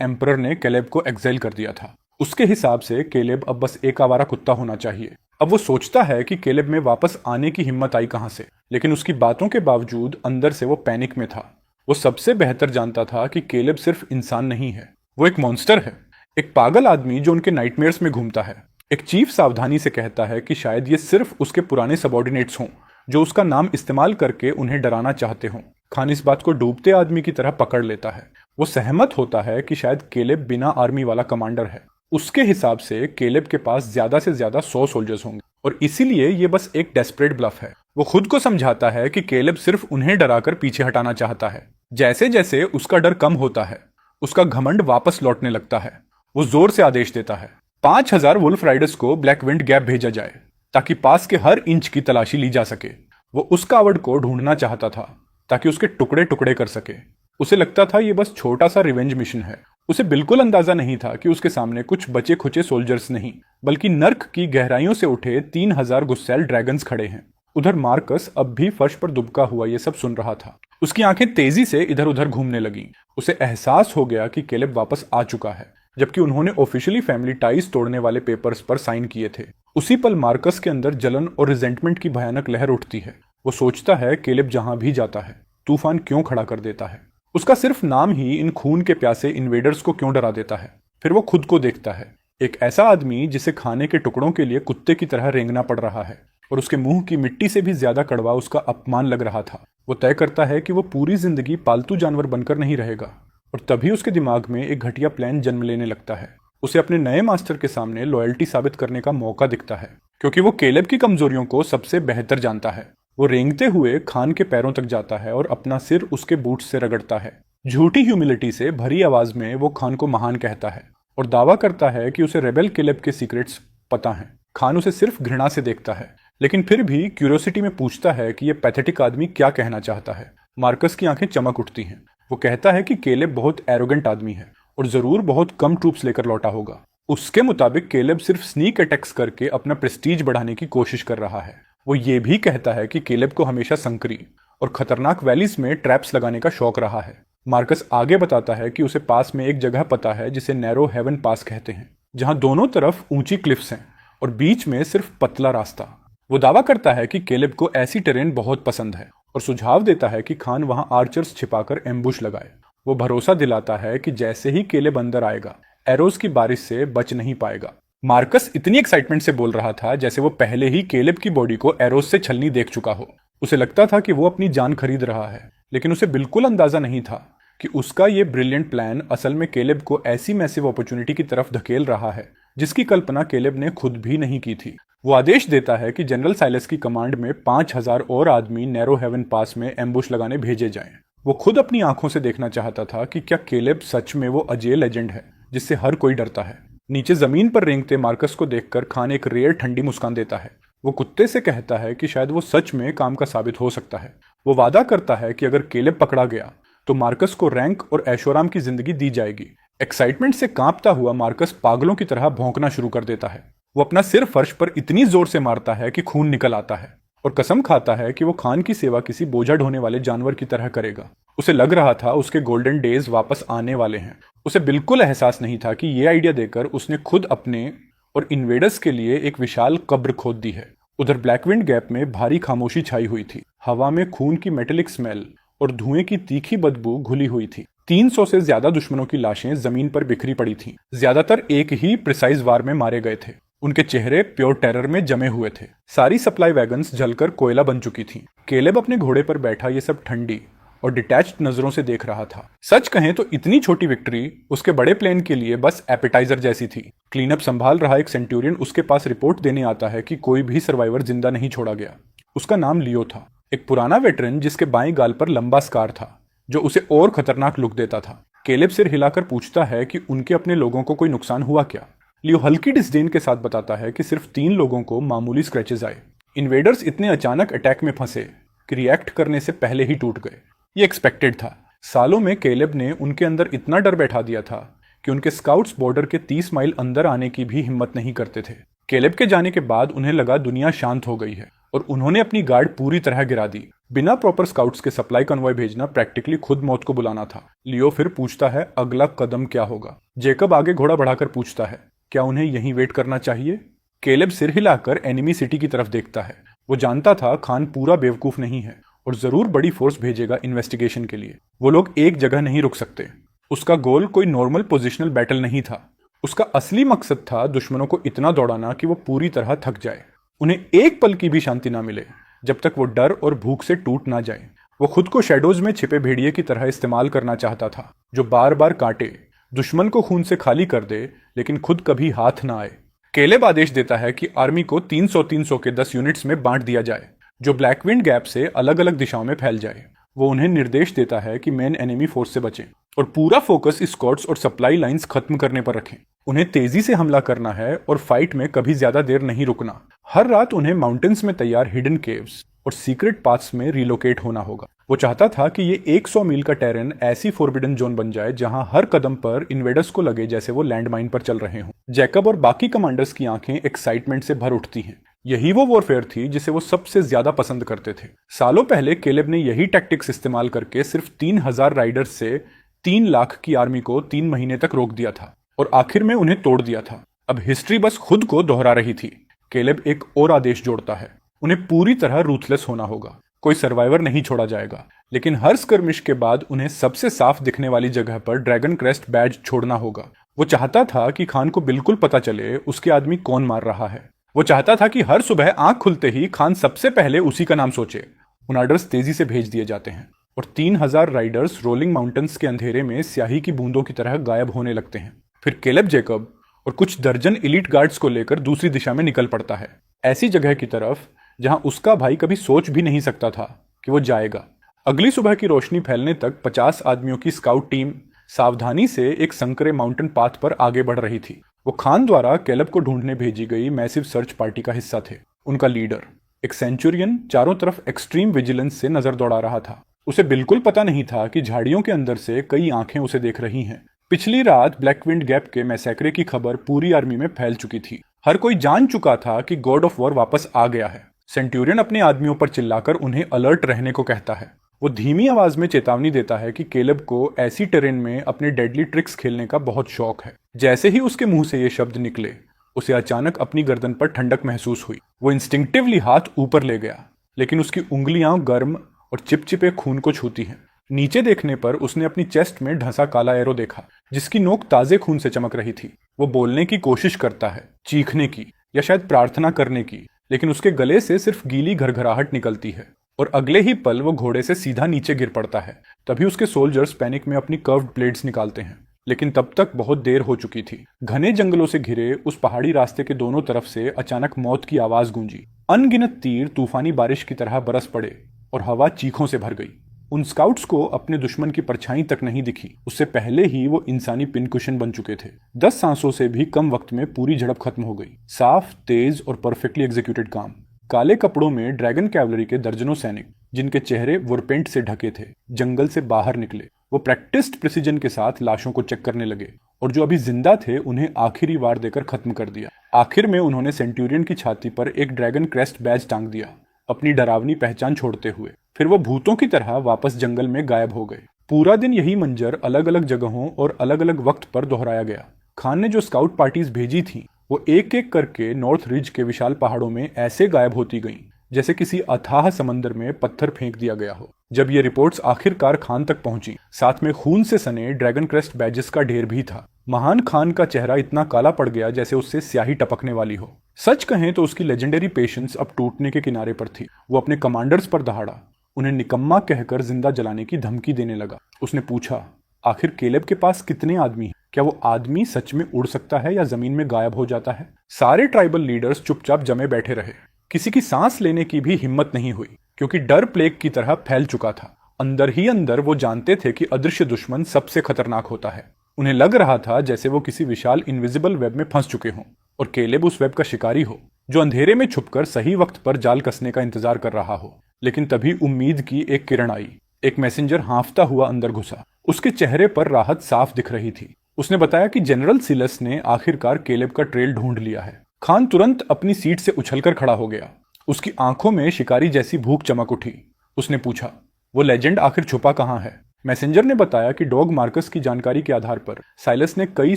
एम्परर ने केलेब को एक्साइल कर दिया था। उसके हिसाब से केलेब अब बस एक आवारा कुत्ता होना चाहिए। अब वो सोचता है कि केलेब में वापस आने की हिम्मत आई कहां से, लेकिन उसकी बातों के बावजूद अंदर से वो पैनिक में था। वो सबसे बेहतर जानता था कि केलेब सिर्फ इंसान नहीं है, वो एक मॉन्स्टर है। एक पागल आदमी जो उनके नाइटमेयर्स में घूमता है। एक चीफ सावधानी से कहता है कि शायद ये सिर्फ उसके पुराने सबॉर्डिनेट्स हों जो उसका नाम इस्तेमाल करके उन्हें डराना चाहते हों। खान इस बात को डूबते आदमी की तरह पकड़ लेता है। वो सहमत होता है कि शायद केलेब बिना आर्मी वाला कमांडर है। उसके हिसाब से केलेब के पास ज्यादा से ज्यादा 100 सोल्जर्स होंगे और इसीलिए ये बस एक डेस्परेट ब्लफ है। वो खुद को समझाता है कि केलेब सिर्फ उन्हें डराकर पीछे हटाना चाहता है। जैसे जैसे उसका डर कम होता है, उसका घमंड वापस लौटने लगता है। वो जोर से आदेश देता है 5000 वुल्फ राइडर्स को ब्लैक विंड गैप भेजा जाए ताकि पास के हर इंच की तलाशी ली जा सके। वो उस कावड़ को ढूंढना चाहता था ताकि उसके टुकड़े टुकड़े कर सके। उसे लगता था ये बस छोटा सा रिवेंज मिशन है। उसे बिल्कुल अंदाजा नहीं था कि उसके सामने कुछ बचे खुचे सोल्जर्स नहीं बल्कि नर्क की गहराइयों से उठे 3000 गुस्सैल ड्रैगन्स खड़े हैं। उधर मार्कस अब भी फर्श पर दुबका हुआ ये सब सुन रहा था। उसकी आंखें तेजी से इधर उधर घूमने लगीं। उसे एहसास हो गया कि केलेब वापस आ चुका है, जबकि उन्होंने ऑफिशियली फैमिली टाइज तोड़ने वाले पेपर्स पर साइन किए थे। उसी पल मार्कस के अंदर जलन और रिजेंटमेंट की भयानक लहर उठती है। वो सोचता है केलेब जहां भी जाता है तूफान क्यों खड़ा कर देता है। उसका सिर्फ नाम ही इन खून के प्यासे इन्वेडर्स को क्यों डरा देता है। फिर वो खुद को देखता है, एक ऐसा आदमी जिसे खाने के टुकड़ों के लिए कुत्ते की तरह रेंगना पड़ रहा है और उसके मुंह की मिट्टी से भी ज्यादा कड़वा उसका अपमान लग रहा था। वो तय करता है कि वो पूरी जिंदगी पालतू जानवर बनकर नहीं रहेगा और तभी उसके दिमाग में एक घटिया प्लान जन्म लेने लगता है। उसे अपने नए मास्टर के सामने लॉयल्टी साबित करने का मौका दिखता है क्योंकि वो केलेब की कमजोरियों को सबसे बेहतर जानता है। वो रेंगते हुए खान के पैरों तक जाता है और अपना सिर उसके बूट से रगड़ता है। झूठी ह्यूमिलिटी से भरी आवाज में वो खान को महान कहता है और दावा करता है कि उसे रेबेल केलेब के सीक्रेट्स पता हैं। खान उसे सिर्फ घृणा से देखता है, लेकिन फिर भी क्यूरियोसिटी में पूछता है कि यह पैथेटिक आदमी क्या कहना चाहता है। मार्कस की आंखें चमक उठती हैं। वो कहता है कि केलेब बहुत एरोगेंट आदमी है और जरूर बहुत कम ट्रूप्स लेकर लौटा होगा। उसके मुताबिक केलेब सिर्फ स्नीक अटैक्स करके अपना प्रेस्टीज बढ़ाने की कोशिश कर रहा है। वो ये भी कहता है कि केलेब को हमेशा संकरी और खतरनाक वैलीज में ट्रैप्स लगाने का शौक रहा है। मार्कस आगे बताता है कि उसे पास में एक जगह पता है जिसे नैरो हेवन पास कहते हैं, जहां दोनों तरफ ऊंची क्लिफ्स हैं और बीच में सिर्फ पतला रास्ता। वो दावा करता है कि केलेब को ऐसी टेरेन बहुत पसंद है और सुझाव देता है कि खान वहां आर्चर्स छिपाकर एम्बुश लगाए। वो भरोसा दिलाता है कि जैसे ही केलेब अंदर आएगा एरोज की बारिश से बच नहीं पाएगा। मार्कस इतनी एक्साइटमेंट से बोल रहा था जैसे वो पहले ही केलेब की बॉडी को एरोज से छलनी देख चुका हो। उसे लगता था कि वो अपनी जान खरीद रहा है, लेकिन उसे बिल्कुल अंदाजा नहीं था कि उसका ये ब्रिलियंट प्लान असल में केलेब को ऐसी मैसिव अपॉर्चुनिटी की तरफ धकेल रहा है जिसकी कल्पना केलेब ने खुद भी नहीं की थी। वो आदेश देता है कि जनरल साइलस की कमांड में 5000 और आदमी नैरो हेवन पास में एम्बुश लगाने भेजे जाएं। वो खुद अपनी आंखों से देखना चाहता था कि क्या केलेब सच में वो अजय लेजेंड है जिससे हर कोई डरता है। नीचे जमीन पर रेंगते मार्कस को देखकर खान एक रेयर ठंडी मुस्कान देता है। वो कुत्ते से कहता है कि शायद वो सच में काम का साबित हो सकता है। वो वादा करता है कि अगर केलेब पकड़ा गया तो मार्कस को रैंक और ऐशोराम की जिंदगी दी जाएगी। एक्साइटमेंट से कांपता हुआ मार्कस पागलों की तरह भौंकना शुरू कर देता है। वो अपना सिर फर्श पर इतनी जोर से मारता है कि खून निकल आता है और कसम खाता है कि वो खान की सेवा किसी बोझा ढोने वाले जानवर की तरह करेगा। उसे लग रहा था उसके गोल्डन डेज वापस आने वाले हैं। उसे बिल्कुल एहसास नहीं था कि ये आइडिया देकर उसने खुद अपने और इन्वेडर्स के लिए एक विशाल कब्र खोद दी है। उधर ब्लैकविंड गैप में भारी खामोशी छाई हुई थी। हवा में खून की मेटेलिक स्मेल और धुएं की तीखी बदबू घुली हुई थी। 300 से ज्यादा दुश्मनों की लाशें जमीन पर बिखरी पड़ी थीं। ज्यादातर एक ही प्रिसाइज वार में मारे गए थे। उनके चेहरे प्योर टेरर में जमे हुए थे। सारी सप्लाई वैगन्स जलकर कोयला बन चुकी थीं। केलेब अपने घोड़े पर बैठा ये सब ठंडी और डिटैच्ड नजरों से देख रहा था। सच कहें तो इतनी छोटी विक्ट्री उसके बड़े प्लेन के लिए बस एपेटाइजर जैसी थी। क्लीनअप संभाल रहा एक सेंट्यूरियन उसके पास रिपोर्ट देने आता है कि कोई भी सर्वाइवर जिंदा नहीं छोड़ा गया। उसका नाम लियो था, एक पुराना वेटरन जिसके बाएं गाल पर लंबा स्कार था जो उसे और खतरनाक लुक देता था। केलेब सिर हिलाकर पूछता है कि उनके अपने लोगों को कोई नुकसान हुआ क्या। लियो हल्की डिस्डेन के साथ बताता है कि सिर्फ 3 लोगों को मामूली स्क्रैचेस आए। इन्वेडर्स इतने अचानक अटैक में फंसे कि रिएक्ट करने से पहले ही टूट गए। ये एक्सपेक्टेड था। सालों में केलेब ने उनके अंदर इतना डर बैठा दिया था कि उनके स्काउट्स बॉर्डर के 30 माइल अंदर आने की भी हिम्मत नहीं करते थे। केलेब के जाने के बाद उन्हें लगा दुनिया शांत हो गई है और उन्होंने अपनी गार्ड पूरी तरह गिरा दी। बिना प्रॉपर स्काउट्स के सप्लाई कन्वॉय भेजना प्रैक्टिकली खुद मौत को बुलाना था। लियो फिर पूछता है अगला कदम क्या होगा। जेकब आगे घोड़ा बढ़ाकर पूछता है क्या उन्हें यहीं वेट करना चाहिए। केलेब सिर हिलाकर एनिमी सिटी की तरफ देखता है। वो जानता था खान पूरा बेवकूफ नहीं है और जरूर बड़ी फोर्स भेजेगा इन्वेस्टिगेशन के लिए। वो लोग एक जगह नहीं रुक सकते। उसका गोल कोई नॉर्मल पोजिशनल बैटल नहीं था। उसका असली मकसद था दुश्मनों को इतना दौड़ाना कि वो पूरी तरह थक जाए, उन्हें एक पल की भी शांति ना मिले जब तक वो डर और भूख से टूट ना जाए। वो खुद को शैडोज में छिपे भेड़िए की तरह इस्तेमाल करना चाहता था, जो बार बार काटे, दुश्मन को खून से खाली कर दे, लेकिन खुद कभी हाथ ना आए। केलेब आदेश देता है कि आर्मी को 300-300 के 10 यूनिट्स में बांट दिया जाए, जो ब्लैकविंड गैप से अलग अलग दिशाओं में फैल जाए। वो उन्हें निर्देश देता है कि मेन एनिमी फोर्स से बचें और पूरा फोकस स्क्वाड्स और सप्लाई लाइंस खत्म करने पर रखें। उन्हें तेजी से हमला करना है और फाइट में कभी ज्यादा देर नहीं रुकना। हर रात उन्हें माउंटेन्स में तैयार हिडन केव्स और सीक्रेट पाथ्स में रिलोकेट होना होगा। वो चाहता था कि ये 100 मील का टेरेन ऐसी फोरबिडन जोन बन जाए जहां हर कदम पर इन्वेडर्स को लगे जैसे वो लैंडमाइन पर चल रहे हों। जैकब और बाकी कमांडर्स की आंखें एक्साइटमेंट से भर उठती हैं। यही वो वॉरफेयर थी जिसे वो सबसे ज्यादा पसंद करते थे। सालों पहले केलेब ने यही टैक्टिक्स इस्तेमाल करके सिर्फ 3000 राइडर्स से 3 लाख की आर्मी को 3 महीने तक रोक दिया था और आखिर में उन्हें तोड़ दिया था। अब हिस्ट्री बस खुद को दोहरा रही थी। केलेब एक और आदेश जोड़ता है, उन्हें पूरी तरह रूथलेस होना होगा। कोई सर्वाइवर नहीं छोड़ा जाएगा, लेकिन हर स्कर्मिश के बाद उन्हें सबसे साफ दिखने वाली जगह पर ड्रैगन क्रेस्ट बैज छोड़ना होगा। वो चाहता था कि खान को बिल्कुल पता चले उसके आदमी कौन मार रहा है। वो चाहता था कि हर सुबह आंख खुलते ही खान सबसे पहले उसी का नाम सोचे। उन ऑर्डर्स तेजी से भेज दिए जाते हैं और 3000 राइडर्स रोलिंग माउंटेन्स के अंधेरे में स्याही की बूंदों की तरह गायब होने लगते हैं। फिर केलेब जैकब और कुछ दर्जन एलीट गार्ड्स को लेकर दूसरी दिशा में निकल पड़ता है, ऐसी जगह की तरफ जहां उसका भाई कभी सोच भी नहीं सकता था कि वो जाएगा। अगली सुबह की रोशनी फैलने तक 50 आदमियों की स्काउट टीम सावधानी से एक संकरे माउंटेन पाथ पर आगे बढ़ रही थी। वो खान द्वारा केलेब को ढूंढने भेजी गई मैसिव सर्च पार्टी का हिस्सा थे। उनका लीडर, एक सेंचुरियन, चारों तरफ एक्सट्रीम विजिलेंस से नजर दौड़ा रहा था। उसे बिल्कुल पता नहीं था कि झाड़ियों के अंदर से कई आंखें उसे देख रही हैं। पिछली रात ब्लैकविंड गैप के मैसेक्रे की खबर पूरी आर्मी में फैल चुकी थी। हर कोई जान चुका था कि गॉड ऑफ वॉर वापस आ गया है। सेंट्यूरियन अपने आदमियों पर चिल्लाकर उन्हें अलर्ट रहने को कहता है। वो धीमी आवाज में चेतावनी देता है कि केलेब को ऐसी टेरेन में अपने डेडली ट्रिक्स खेलने का बहुत शौक है। जैसे ही उसके मुंह से ये शब्द निकले, उसे अचानक अपनी गर्दन पर ठंडक महसूस हुई। वो इंस्टिंक्टिवली हाथ ऊपर ले गया, लेकिन उसकी उंगलियां गर्म और चिपचिपे खून को छूती हैं। नीचे देखने पर उसने अपनी चेस्ट में ढसा काला एरो देखा, जिसकी नोक ताजे खून से चमक रही थी। वो बोलने की कोशिश करता है, चीखने की या शायद प्रार्थना करने की, लेकिन उसके गले से सिर्फ गीली घरघराहट निकलती है और अगले ही पल वो घोड़े से सीधा नीचे गिर पड़ता है। तभी उसके सोल्जर्स पैनिक में अपनी कर्व्ड ब्लेड्स निकालते हैं, लेकिन तब तक बहुत देर हो चुकी थी। घने जंगलों से घिरे उस पहाड़ी रास्ते के दोनों तरफ से अचानक मौत की आवाज गूंजी। अनगिनत तीर तूफानी बारिश की तरह बरस पड़े और हवा चीखों से भर गई। उन स्काउट्स को अपने दुश्मन की परछाई तक नहीं दिखी। उससे पहले ही वो इंसानी पिनकुशन बन चुके थे। 10 सांसों से भी कम वक्त में पूरी झड़प खत्म हो गई। साफ, तेज और परफेक्टली एग्जीक्यूटेड काम। काले कपड़ों में ड्रैगन कैवलरी के दर्जनों सैनिक, जिनके चेहरे वुरपेंट से ढके थे, जंगल से बाहर निकले। वो प्रैक्टिस्ड प्रिसीजन के साथ लाशों को चेक करने लगे और जो अभी जिंदा थे उन्हें आखिरी वार देकर खत्म कर दिया। आखिर में उन्होंने सेंट्यूरियन की छाती पर एक ड्रैगन क्रेस्ट बैज टांग दिया, अपनी डरावनी पहचान छोड़ते हुए। फिर वो भूतों की तरह वापस जंगल में गायब हो गए। पूरा दिन यही मंजर अलग अलग जगहों और अलग अलग वक्त पर दोहराया गया। खान ने जो स्काउट पार्टीज भेजी थी, वो एक एक करके नॉर्थ रिज के विशाल पहाड़ों में ऐसे गायब होती गईं, जैसे किसी अथाह समंदर में पत्थर फेंक दिया गया हो। जब ये रिपोर्ट्स आखिरकार खान तक पहुंची, साथ में खून से सने ड्रैगन क्रेस्ट बैजेस का ढेर भी था। महान खान का चेहरा इतना काला पड़ गया जैसे उससे स्याही टपकने वाली हो। सच कहें तो उसकी लेजेंडरी पेशेंस अब टूटने के किनारे पर थी। वो अपने कमांडर्स पर दहाड़ा, उन्हें निकम्मा कहकर जिंदा जलाने की धमकी देने लगा। उसने पूछा, आखिर केलेब के पास कितने आदमी हैं? क्या वो आदमी सच में उड़ सकता है या जमीन में गायब हो जाता है? सारे ट्राइबल लीडर्स चुपचाप जमे बैठे रहे। किसी की सांस लेने की भी हिम्मत नहीं हुई, क्योंकि डर प्लेग की तरह फैल चुका था। अंदर ही अंदर वो जानते थे कि अदृश्य दुश्मन सबसे खतरनाक होता है। उन्हें लग रहा था जैसे वो किसी विशाल इनविजिबल वेब में फंस चुके हों और केलेब उस वेब का शिकारी हो, जो अंधेरे में छुपकर सही वक्त पर जाल कसने का इंतजार कर रहा हो। लेकिन तभी उम्मीद की एक किरण आई। एक मैसेंजर हांफता हुआ अंदर घुसा। उसके चेहरे पर राहत साफ दिख रही थी। उसने बताया कि जनरल सिलस ने आखिरकार केलेब का ट्रेल ढूंढ लिया है। खान तुरंत अपनी सीट से उछलकर खड़ा हो गया। उसकी आंखों में शिकारी जैसी भूख चमक उठी। उसने पूछा, वो लेजेंड आखिर छुपा कहाँ है? मैसेंजर ने बताया कि डॉग मार्कस की जानकारी के आधार पर साइलस ने कई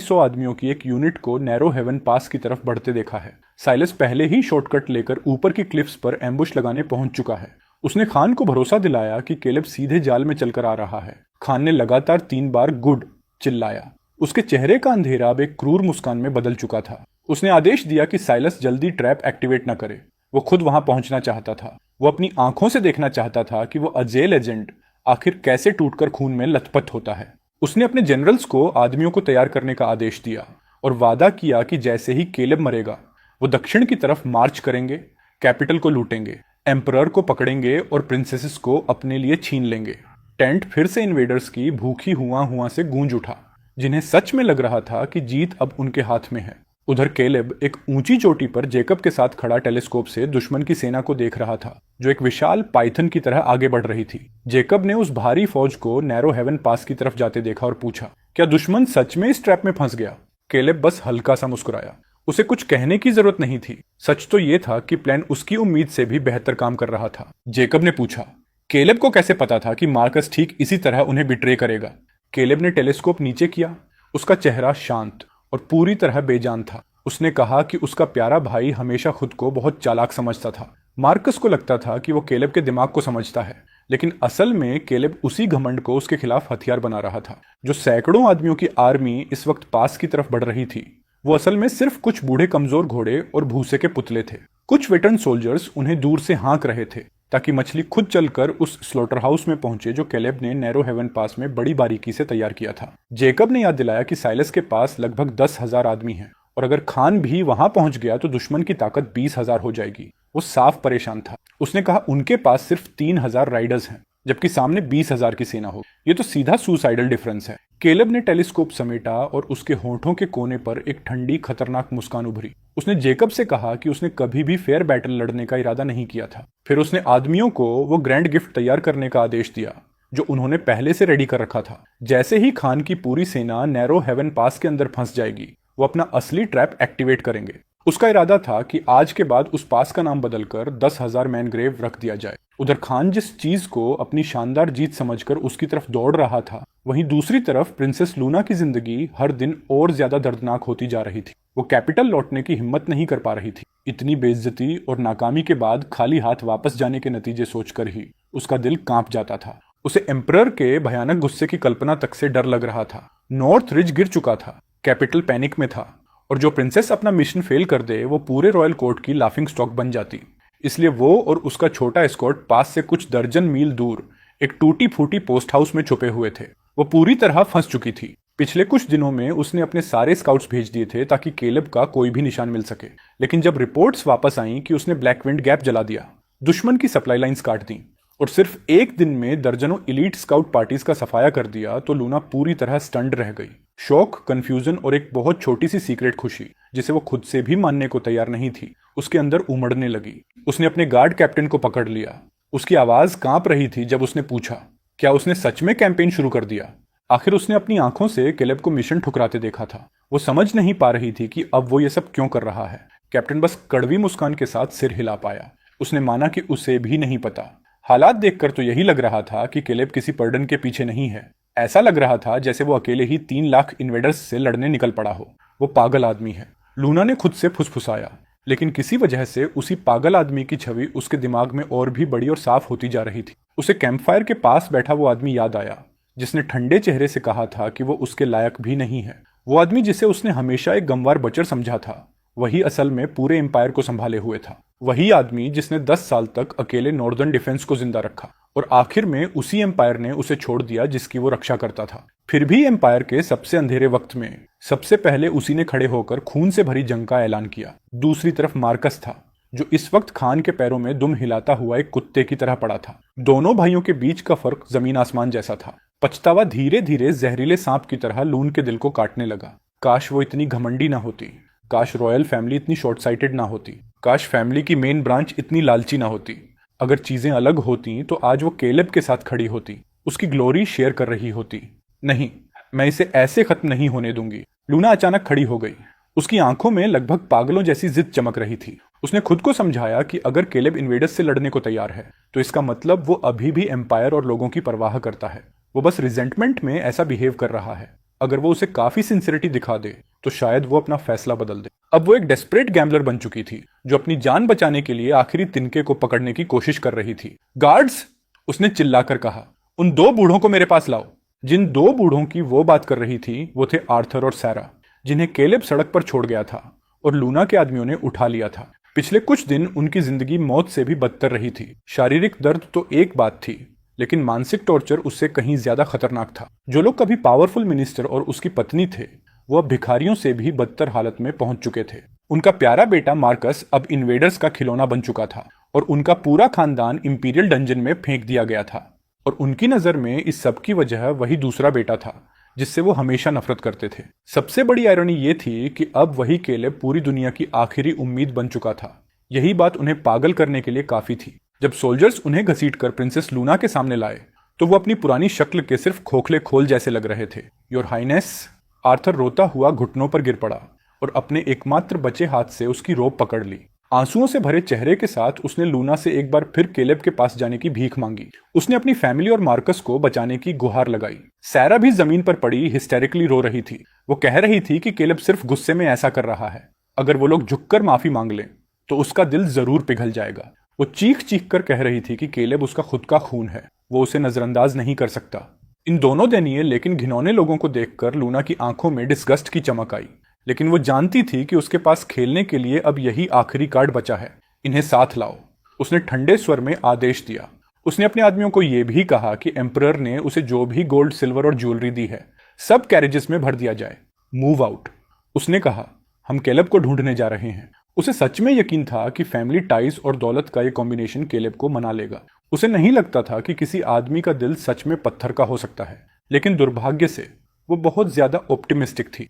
100 आदमियों की एक यूनिट को नैरो हेवन पास की तरफ बढ़ते देखा है। साइलस पहले ही शॉर्टकट लेकर ऊपर की क्लिफ्स पर एम्बुश लगाने पहुंच चुका है। उसने खान को भरोसा दिलाया कि केलेब सीधे जाल में चलकर आ रहा है। खान ने लगातार 3 बार गुड चिल्लाया उसके चेहरे का अंधेरा अब एक क्रूर मुस्कान में बदल चुका था। उसने आदेश दिया कि साइलस जल्दी ट्रैप एक्टिवेट न करे। वो खुद वहां पहुंचना चाहता था। वो अपनी आंखों से देखना चाहता था कि वो अजेल एजेंट आखिर कैसे टूटकर खून में लथपथ होता है। उसने अपने जनरल्स को आदमियों को तैयार करने का आदेश दिया और वादा किया कि जैसे ही केलेब मरेगा वो दक्षिण की तरफ मार्च करेंगे, कैपिटल को लूटेंगे, एम्परर को पकड़ेंगे और प्रिंसेसेस को अपने लिए छीन लेंगे। टेंट फिर से इन्वेडर्स की भूखी हुआ से गूंज उठा, जिन्हें सच में लग रहा था कि जीत अब उनके हाथ में है। उधर केलेब एक ऊंची चोटी पर जेकब के साथ खड़ा टेलीस्कोप से दुश्मन की सेना को देख रहा था, जो एक विशाल पाइथन की तरह आगे बढ़ रही थी। जेकब ने उस भारी फौज को नैरो हेवन पास की तरफ जाते देखा और पूछा, क्या दुश्मन सच में इस ट्रैप में फंस गया? केलेब बस हल्का सा मुस्कुराया। उसे कुछ कहने की जरूरत नहीं थी। सच तो यह था कि प्लान उसकी उम्मीद से भी बेहतर काम कर रहा था। जेकब ने पूछा, केलेब को कैसे पता था कि मार्कस ठीक इसी तरह उन्हें बिट्रे करेगा? केलेब ने टेलीस्कोप नीचे किया। उसका चेहरा शांत और पूरी तरह बेजान था। उसने कहा कि उसका प्यारा भाई हमेशा खुद को बहुत चालाक समझता था। मार्कस को लगता था कि वो केलेब के दिमाग को समझता है, लेकिन असल में केलेब उसी घमंड को उसके खिलाफ हथियार बना रहा था। जो सैकड़ों आदमियों की आर्मी इस वक्त पास की तरफ बढ़ रही थी, वो असल में सिर्फ कुछ बूढ़े कमजोर घोड़े और भूसे के पुतले थे। कुछ वेटरन सोल्जर्स उन्हें दूर से हाँक रहे थे ताकि मछली खुद चलकर उस स्लॉटर हाउस में पहुंचे जो केलेब ने नैरो हेवन पास में बड़ी बारीकी से तैयार किया था। जेकब ने याद दिलाया कि साइलस के पास लगभग 10,000 आदमी हैं और अगर खान भी वहां पहुंच गया तो दुश्मन की ताकत 20,000 हो जाएगी। वो साफ परेशान था। उसने कहा, उनके पास सिर्फ 3,000 राइडर्स हैं जबकि सामने 20,000 की सेना हो। ये तो सीधा सुसाइडल डिफरेंस है। केलेब ने टेलीस्कोप समेटा और उसके होंठों के कोने पर एक ठंडी खतरनाक मुस्कान उभरी। उसने जेकब से कहा कि उसने कभी भी फेयर बैटल लड़ने का इरादा नहीं किया था। फिर उसने आदमियों को वो ग्रैंड गिफ्ट तैयार करने का आदेश दिया जो उन्होंने पहले से रेडी कर रखा था। जैसे ही खान की पूरी सेना नैरो हेवन पास के अंदर फंस जाएगी, वो अपना असली ट्रैप एक्टिवेट करेंगे। उसका इरादा था कि आज के बाद उस पास का नाम बदलकर 10,000 मैन ग्रेव रख दिया जाए। उधर खान जिस चीज को अपनी शानदार जीत समझकर उसकी तरफ दौड़ रहा था, वहीं दूसरी तरफ प्रिंसेस लूना की जिंदगी हर दिन और ज्यादा दर्दनाक होती जा रही थी। वो कैपिटल लौटने की हिम्मत नहीं कर पा रही थी। इतनी बेइज्जती और नाकामी के बाद खाली हाथ वापस जाने के नतीजे सोचकर ही उसका दिल कांप जाता था। उसे एम्परर के भयानक गुस्से की कल्पना तक से डर लग रहा था। नॉर्थ रिज गिर चुका था, कैपिटल पैनिक में था और जो प्रिंसेस अपना मिशन फेल कर दे वो पूरे रॉयल कोर्ट की लाफिंग स्टॉक बन जाती। इसलिए वो और उसका छोटा एस्कॉर्ट पास से कुछ दर्जन मील दूर एक टूटी फूटी पोस्ट हाउस में छुपे हुए थे। वो पूरी तरह फंस चुकी थी। पिछले कुछ दिनों में उसने अपने सारे स्काउट्स भेज दिए थे ताकि केलेब का कोई भी निशान मिल सके, लेकिन जब रिपोर्ट्स वापस आईं कि उसने ब्लैक विंड गैप जला दिया, दुश्मन की सप्लाई लाइंस काट दी और सिर्फ एक दिन में दर्जनों इलीट स्काउट पार्टीज का सफाया कर दिया, तो लूना पूरी तरह स्टंड रह गई। शौक, कंफ्यूजन और एक बहुत छोटी सी सीक्रेट खुशी जिसे वो खुद से भी मानने को तैयार नहीं थी, उसके अंदर उमड़ने लगी। उसने अपने गार्ड कैप्टन को पकड़ लिया। उसकी आवाज कांप रही थी जब उसने पूछा, क्या उसने सच में कैंपेन शुरू कर दिया? आखिर उसने अपनी आंखों से केलेब को मिशन ठुकराते देखा था। वो समझ नहीं पा रही थी कि अब वो ये सब क्यों कर रहा है। कैप्टन बस कड़वी मुस्कान के साथ सिर हिला पाया। उसने माना कि उसे भी नहीं पता। हालात देखकर तो यही लग रहा था कि केलेब किसी पर्डन के पीछे नहीं है। ऐसा लग रहा था जैसे वो अकेले ही 3 लाख इन्वेडर्स से लड़ने निकल पड़ा हो। वो पागल आदमी है, लूना ने खुद से फुसफुसाया, लेकिन किसी वजह से उसी पागल आदमी की छवि उसके दिमाग में और भी बड़ी और साफ होती जा रही थी। उसे कैंपफायर के पास बैठा वो आदमी याद आया जिसने ठंडे चेहरे से कहा था कि वो उसके लायक भी नहीं है। वो आदमी जिसे उसने हमेशा एक गंवार बचर समझा था, वही असल में पूरे एम्पायर को संभाले हुए था। वही आदमी जिसने 10 साल तक अकेले नॉर्दर्न डिफेंस को जिंदा रखा और आखिर में उसी एम्पायर ने उसे छोड़ दिया जिसकी वो रक्षा करता था। फिर भी एम्पायर के सबसे अंधेरे वक्त में सबसे पहले उसी ने खड़े होकर खून से भरी जंग का ऐलान किया। दूसरी तरफ मार्कस था, जो इस वक्त खान के पैरों में दुम हिलाता हुआ एक कुत्ते की तरह पड़ा था। दोनों भाइयों के बीच का फर्क जमीन आसमान जैसा था। पछतावा धीरे धीरे जहरीले सांप की तरह लून के दिल को काटने लगा। काश वो इतनी घमंडी ना होती, काश रॉयल फैमिली इतनी शॉर्ट साइटेड ना होती, काश फैमिली की मेन ब्रांच इतनी लालची ना होती। अगर चीजें अलग होती तो आज वो केलेब के साथ खड़ी होती, उसकी ग्लोरी शेयर कर रही होती। नहीं, मैं इसे ऐसे खत्म नहीं होने दूंगी। लूना अचानक खड़ी हो गई। उसकी आंखों में लगभग पागलों जैसी जिद चमक रही थी। उसने खुद को समझाया कि अगर केलेब इन्वेडर्स से लड़ने को तैयार है तो इसका मतलब वो अभी भी एम्पायर और लोगों की परवाह करता है। वो बस रिजेंटमेंट में ऐसा बिहेव कर रहा है। अगर वो उसे काफी सिंसियरिटी दिखा दे तो शायद वो अपना फैसला बदल दे। अब वो एक डेस्परेट गैम्बलर बन चुकी थी जो अपनी जान बचाने के लिए आखिरी तिनके को पकड़ने की कोशिश कर रही थी। गार्ड्स, उसने चिल्लाकर कहा, उन 2 बूढ़ों को मेरे पास लाओ। जिन दो बूढ़ों की वो बात कर रही थी वो थे आर्थर और सैरा, जिन्हें केलेब सड़क पर छोड़ गया था और लूना के आदमियों ने उठा लिया था। पिछले कुछ दिन उनकी जिंदगी मौत से भी बदतर रही थी। शारीरिक दर्द तो एक बात थी, लेकिन मानसिक टॉर्चर उससे कहीं ज्यादा खतरनाक था। जो लोग कभी पावरफुल मिनिस्टर और उसकी पत्नी थे, वो अब भिखारियों से भी बदतर हालत में पहुंच चुके थे। उनका प्यारा बेटा मार्कस अब इन्वेडर्स का खिलौना बन चुका था और उनका पूरा खानदान इंपीरियल डंजन में फेंक दिया गया था। और उनकी नजर में इस सब की वजह वही दूसरा बेटा था जिससे वो हमेशा नफरत करते थे। सबसे बड़ी आयरनी ये थी कि अब वही केलेब पूरी दुनिया की आखिरी उम्मीद बन चुका था। यही बात उन्हें पागल करने के लिए काफी थी। जब सोल्जर्स उन्हें घसीटकर प्रिंसेस लूना के सामने लाए तो वो अपनी पुरानी शक्ल के सिर्फ खोखले खोल जैसे लग रहे थे। योर हाइनेस, आर्थर रोता हुआ घुटनों पर गिर पड़ा और अपने एकमात्र बचे हाथ से उसकी रोब पकड़ ली। आंसुओं से भरे चेहरे के साथ उसने लूना से एक बार फिर केलेब के पास जाने की भीख मांगी। उसने अपनी फैमिली और मार्कस को बचाने की गुहार लगाई। सैरा भी जमीन पर पड़ी हिस्टेरिकली रो रही थी। वो कह रही थी कि केलेब सिर्फ गुस्से में ऐसा कर रहा है, अगर वो लोग झुककर माफी मांग लें तो उसका दिल जरूर पिघल जाएगा। वो चीख चीख कर कह रही थी कि केलेब उसका खुद का खून है, वो उसे नजरअंदाज नहीं कर सकता। इन दोनों दयनीय लेकिन घिनौने लोगों को देखकर लूना की आंखों में डिस्गस्ट की चमक आई, लेकिन वो जानती थी कि उसके पास खेलने के लिए अब यही आखिरी कार्ड बचा है। इन्हें साथ लाओ, उसने ठंडे स्वर में आदेश दिया। उसने अपने आदमियों को यह भी कहा कि एम्परर ने उसे जो भी गोल्ड, सिल्वर और ज्वेलरी दी है सब कैरेजेस में भर दिया जाए। मूव आउट, उसने कहा। हम केलेब को ढूंढने जा रहे हैं। उसे सच में यकीन था कि फैमिली टाइज और दौलत का ये कॉम्बिनेशन केलेब को मना लेगा। उसे नहीं लगता था कि किसी आदमी का दिल सच में पत्थर का हो सकता है, लेकिन दुर्भाग्य से वो बहुत ज्यादा ऑप्टिमिस्टिक थी।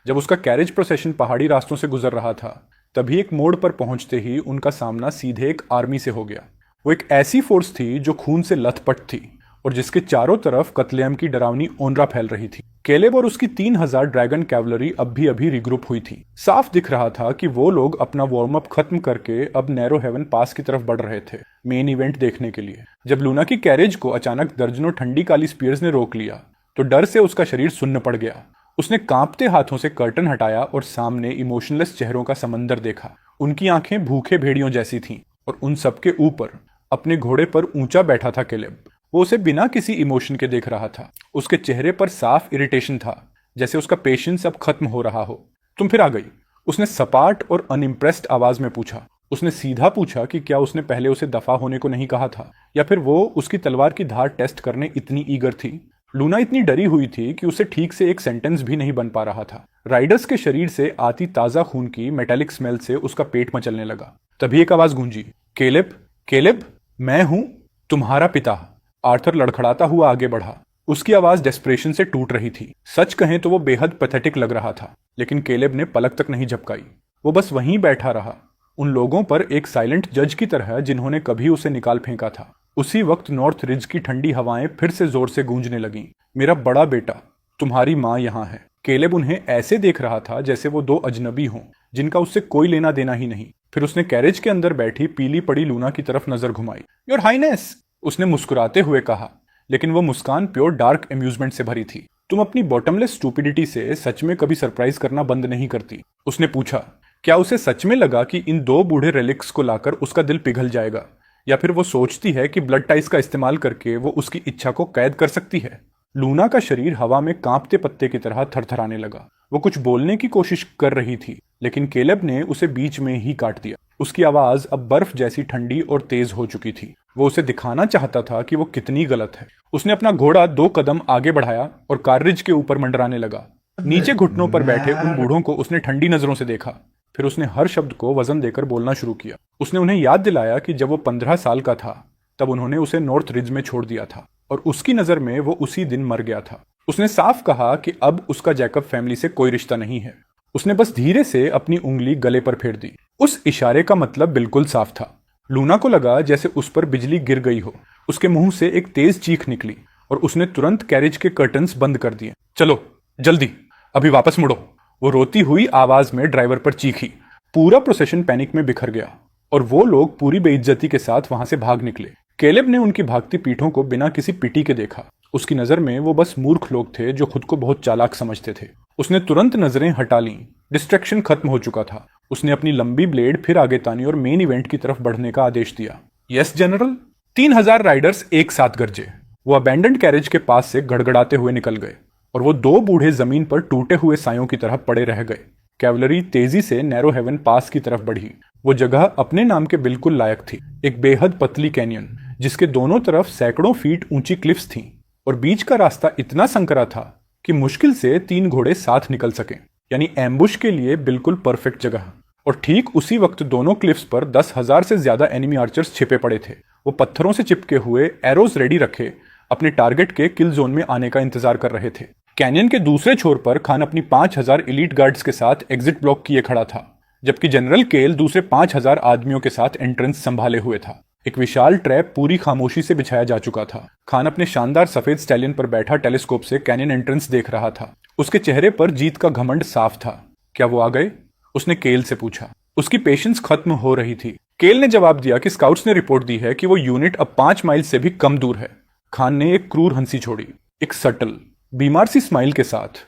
जब उसका कैरेज प्रोसेशन पहाड़ी रास्तों से गुजर रहा था, तभी एक मोड़ पर पहुंचते ही उनका सामना सीधे एक आर्मी से हो गया। वो एक ऐसी फोर्स थी जो खून से लथपथ थी और जिसके चारों तरफ कत्लेअम की डरावनी ओनरा फैल रही थी। केलेब और उसकी 3000 ड्रैगन कैवलरी अभी रिग्रुप हुई थी। साफ दिख रहा था कि वो लोग अपना वार्म अप खत्म करके अब नैरो हेवन पास की तरफ बढ़ रहे थे, मेन इवेंट देखने के लिए। जब लूना की कैरेज को अचानक दर्जनों ठंडी काली स्पीयर्स ने रोक लिया तो डर से उसका शरीर सुन्न पड़ गया। उसने कांपते हाथों से कर्टन हटाया और सामने इमोशनलेस चेहरों का समंदर देखा। उनकी आंखें भूखे भेड़ियों जैसी थीं और उन सबके ऊपर अपने घोड़े पर ऊंचा बैठा था केलेब। वो उसे बिना किसी इमोशन के देख रहा था। उसके चेहरे पर साफ इरिटेशन था, जैसे उसका पेशेंस अब खत्म हो रहा हो। तुम फिर आ गई, उसने सपाट और अनइम्प्रेस्ड आवाज में पूछा। उसने सीधा पूछा कि क्या उसने पहले उसे दफा होने को नहीं कहा था, या फिर वो उसकी तलवार की धार टेस्ट करने इतनी ईगर थी। लूना इतनी डरी हुई थी कि उसे ठीक से एक सेंटेंस भी नहीं बन पा रहा था। राइडर्स के शरीर से आती ताजा खून की मेटालिक स्मेल से उसका पेट मचलने लगा। तभी एक आवाज गूंजी, केलेब, केलेब, मैं हूं, तुम्हारा पिता। आर्थर लड़खड़ाता हुआ आगे बढ़ा। उसकी आवाज डेस्परेशन से टूट रही थी। सच कहें तो वो बेहद पैथेटिक लग रहा था, लेकिन केलेब ने पलक तक नहीं झपकाई। वो बस वहीं बैठा रहा, उन लोगों पर एक साइलेंट जज की तरह जिन्होंने कभी उसे निकाल फेंका था। उसी वक्त नॉर्थ रिज की ठंडी हवाएं फिर से जोर से गूंजने लगीं। मेरा बड़ा बेटा, तुम्हारी माँ यहाँ है। केलेब उन्हें ऐसे देख रहा था जैसे वो दो अजनबी हों जिनका उससे कोई लेना देना ही नहीं। फिर उसने कैरेज के अंदर बैठी पीली पड़ी लूना की तरफ नजर घुमाई। योर हाइनेस, उसने मुस्कुराते हुए कहा, लेकिन वो मुस्कान प्योर डार्क एम्यूजमेंट से भरी थी। तुम अपनी बॉटमलेस स्टूपिडिटी से सच में कभी सरप्राइज करना बंद नहीं करती। उसने पूछा। क्या उसे सच में लगा कि इन दो बूढ़े रेलिक्स को लाकर उसका दिल पिघल जाएगा, या फिर वो सोचती है कि ब्लड टाइज का इस्तेमाल करके वो उसकी इच्छा को कैद कर सकती है? लूना का शरीर हवा में कांपते पत्ते की तरह थरथराने लगा। वो कुछ बोलने की कोशिश कर रही थी, लेकिन केलेब ने उसे बीच में ही काट दिया। उसकी आवाज अब बर्फ जैसी ठंडी और तेज हो चुकी थी। वो उसे दिखाना चाहता था कि वो कितनी गलत है। उसने अपना घोड़ा 2 कदम आगे बढ़ाया और कार्रिज के ऊपर मंडराने लगा। नीचे घुटनों पर बैठे उन बूढ़ों को उसने ठंडी नजरों से देखा। फिर उसने हर शब्द को वजन देकर बोलना शुरू किया। उसने उन्हें याद दिलाया कि जब वो 15 साल का था तब उन्होंने उसे नॉर्थ रिज में छोड़ दिया था और उसकी नजर में वो उसी दिन मर गया था। उसने साफ कहा कि अब उसका जैकब फैमिली से कोई रिश्ता नहीं है। उसने बस धीरे से अपनी उंगली गले पर फेर दी। उस इशारे का मतलब बिल्कुल साफ था। लूना को लगा जैसे उस पर बिजली गिर गई हो। उसके मुंह से एक तेज चीख निकली और उसने तुरंत कैरेज के कर्टन्स बंद कर दिए। चलो जल्दी, अभी वापस मुड़ो, वो रोती हुई आवाज में ड्राइवर पर चीखी। पूरा प्रोसेशन पैनिक में बिखर गया और वो लोग पूरी बेइज्जती के साथ वहां से भाग निकले। केलेब ने उनकी भागती पीठों को बिना किसी पिटी के देखा। उसकी नजर में वो बस मूर्ख लोग थे जो खुद को बहुत चालाक समझते थे। उसने तुरंत नजरें हटा लीं। डिस्ट्रैक्शन खत्म हो चुका था। उसने अपनी लंबी ब्लेड फिर आगे तानी और मेन इवेंट की तरफ बढ़ने का आदेश दिया। Yes general. 3000 राइडर्स एक साथ गरजे। वो अबैंडन्ड कैरेज के पास से गड़गड़ाते हुए निकल गए और वो दो बूढ़े जमीन पर टूटे हुए सायों की तरह पड़े रह गए। कैवलरी तेजी से नैरो हेवन पास की तरफ बढ़ी। वो जगह अपने नाम के बिल्कुल लायक थी, एक बेहद पतली कैनियन जिसके दोनों तरफ सैकड़ों फीट ऊंची क्लिफ्स थीं और बीच का रास्ता इतना संकरा था कि मुश्किल से 3 घोड़े साथ निकल सके, यानी एम्बुश के लिए बिल्कुल परफेक्ट जगह। और ठीक उसी वक्त दोनों क्लिफ्स पर 10,000 से ज्यादा एनिमी आर्चर्स छिपे पड़े थे। वो पत्थरों से चिपके हुए एरोज रेडी रखे अपने टारगेट के किल जोन में आने का इंतजार कर रहे थे। कैनियन के दूसरे छोर पर खान अपनी 5,000 एलीट गार्ड्स के साथ एग्जिट ब्लॉक किए खड़ा था, जबकि जनरल केल दूसरे 5,000 आदमियों के साथ एंट्रेंस संभाले हुए था। एक विशाल ट्रैप पूरी खामोशी से बिछाया जा चुका था। खान अपने शानदार सफेद स्टैलियन पर बैठा टेलीस्कोप से कैनियन एंट्रेंस देख रहा था। उसके चेहरे पर जीत का घमंड साफ था। क्या वो आ गए? उसने केल से पूछा। उसकी पेशेंस खत्म हो रही थी। केल ने जवाब दिया कि स्काउट्स ने रिपोर्ट दी है कि वो यूनिट अब 5 माइल से भी कम दूर है। खान ने एक क्रूर हंसी छोड़ी, एक सटल बीमार सी स्माइल के साथ।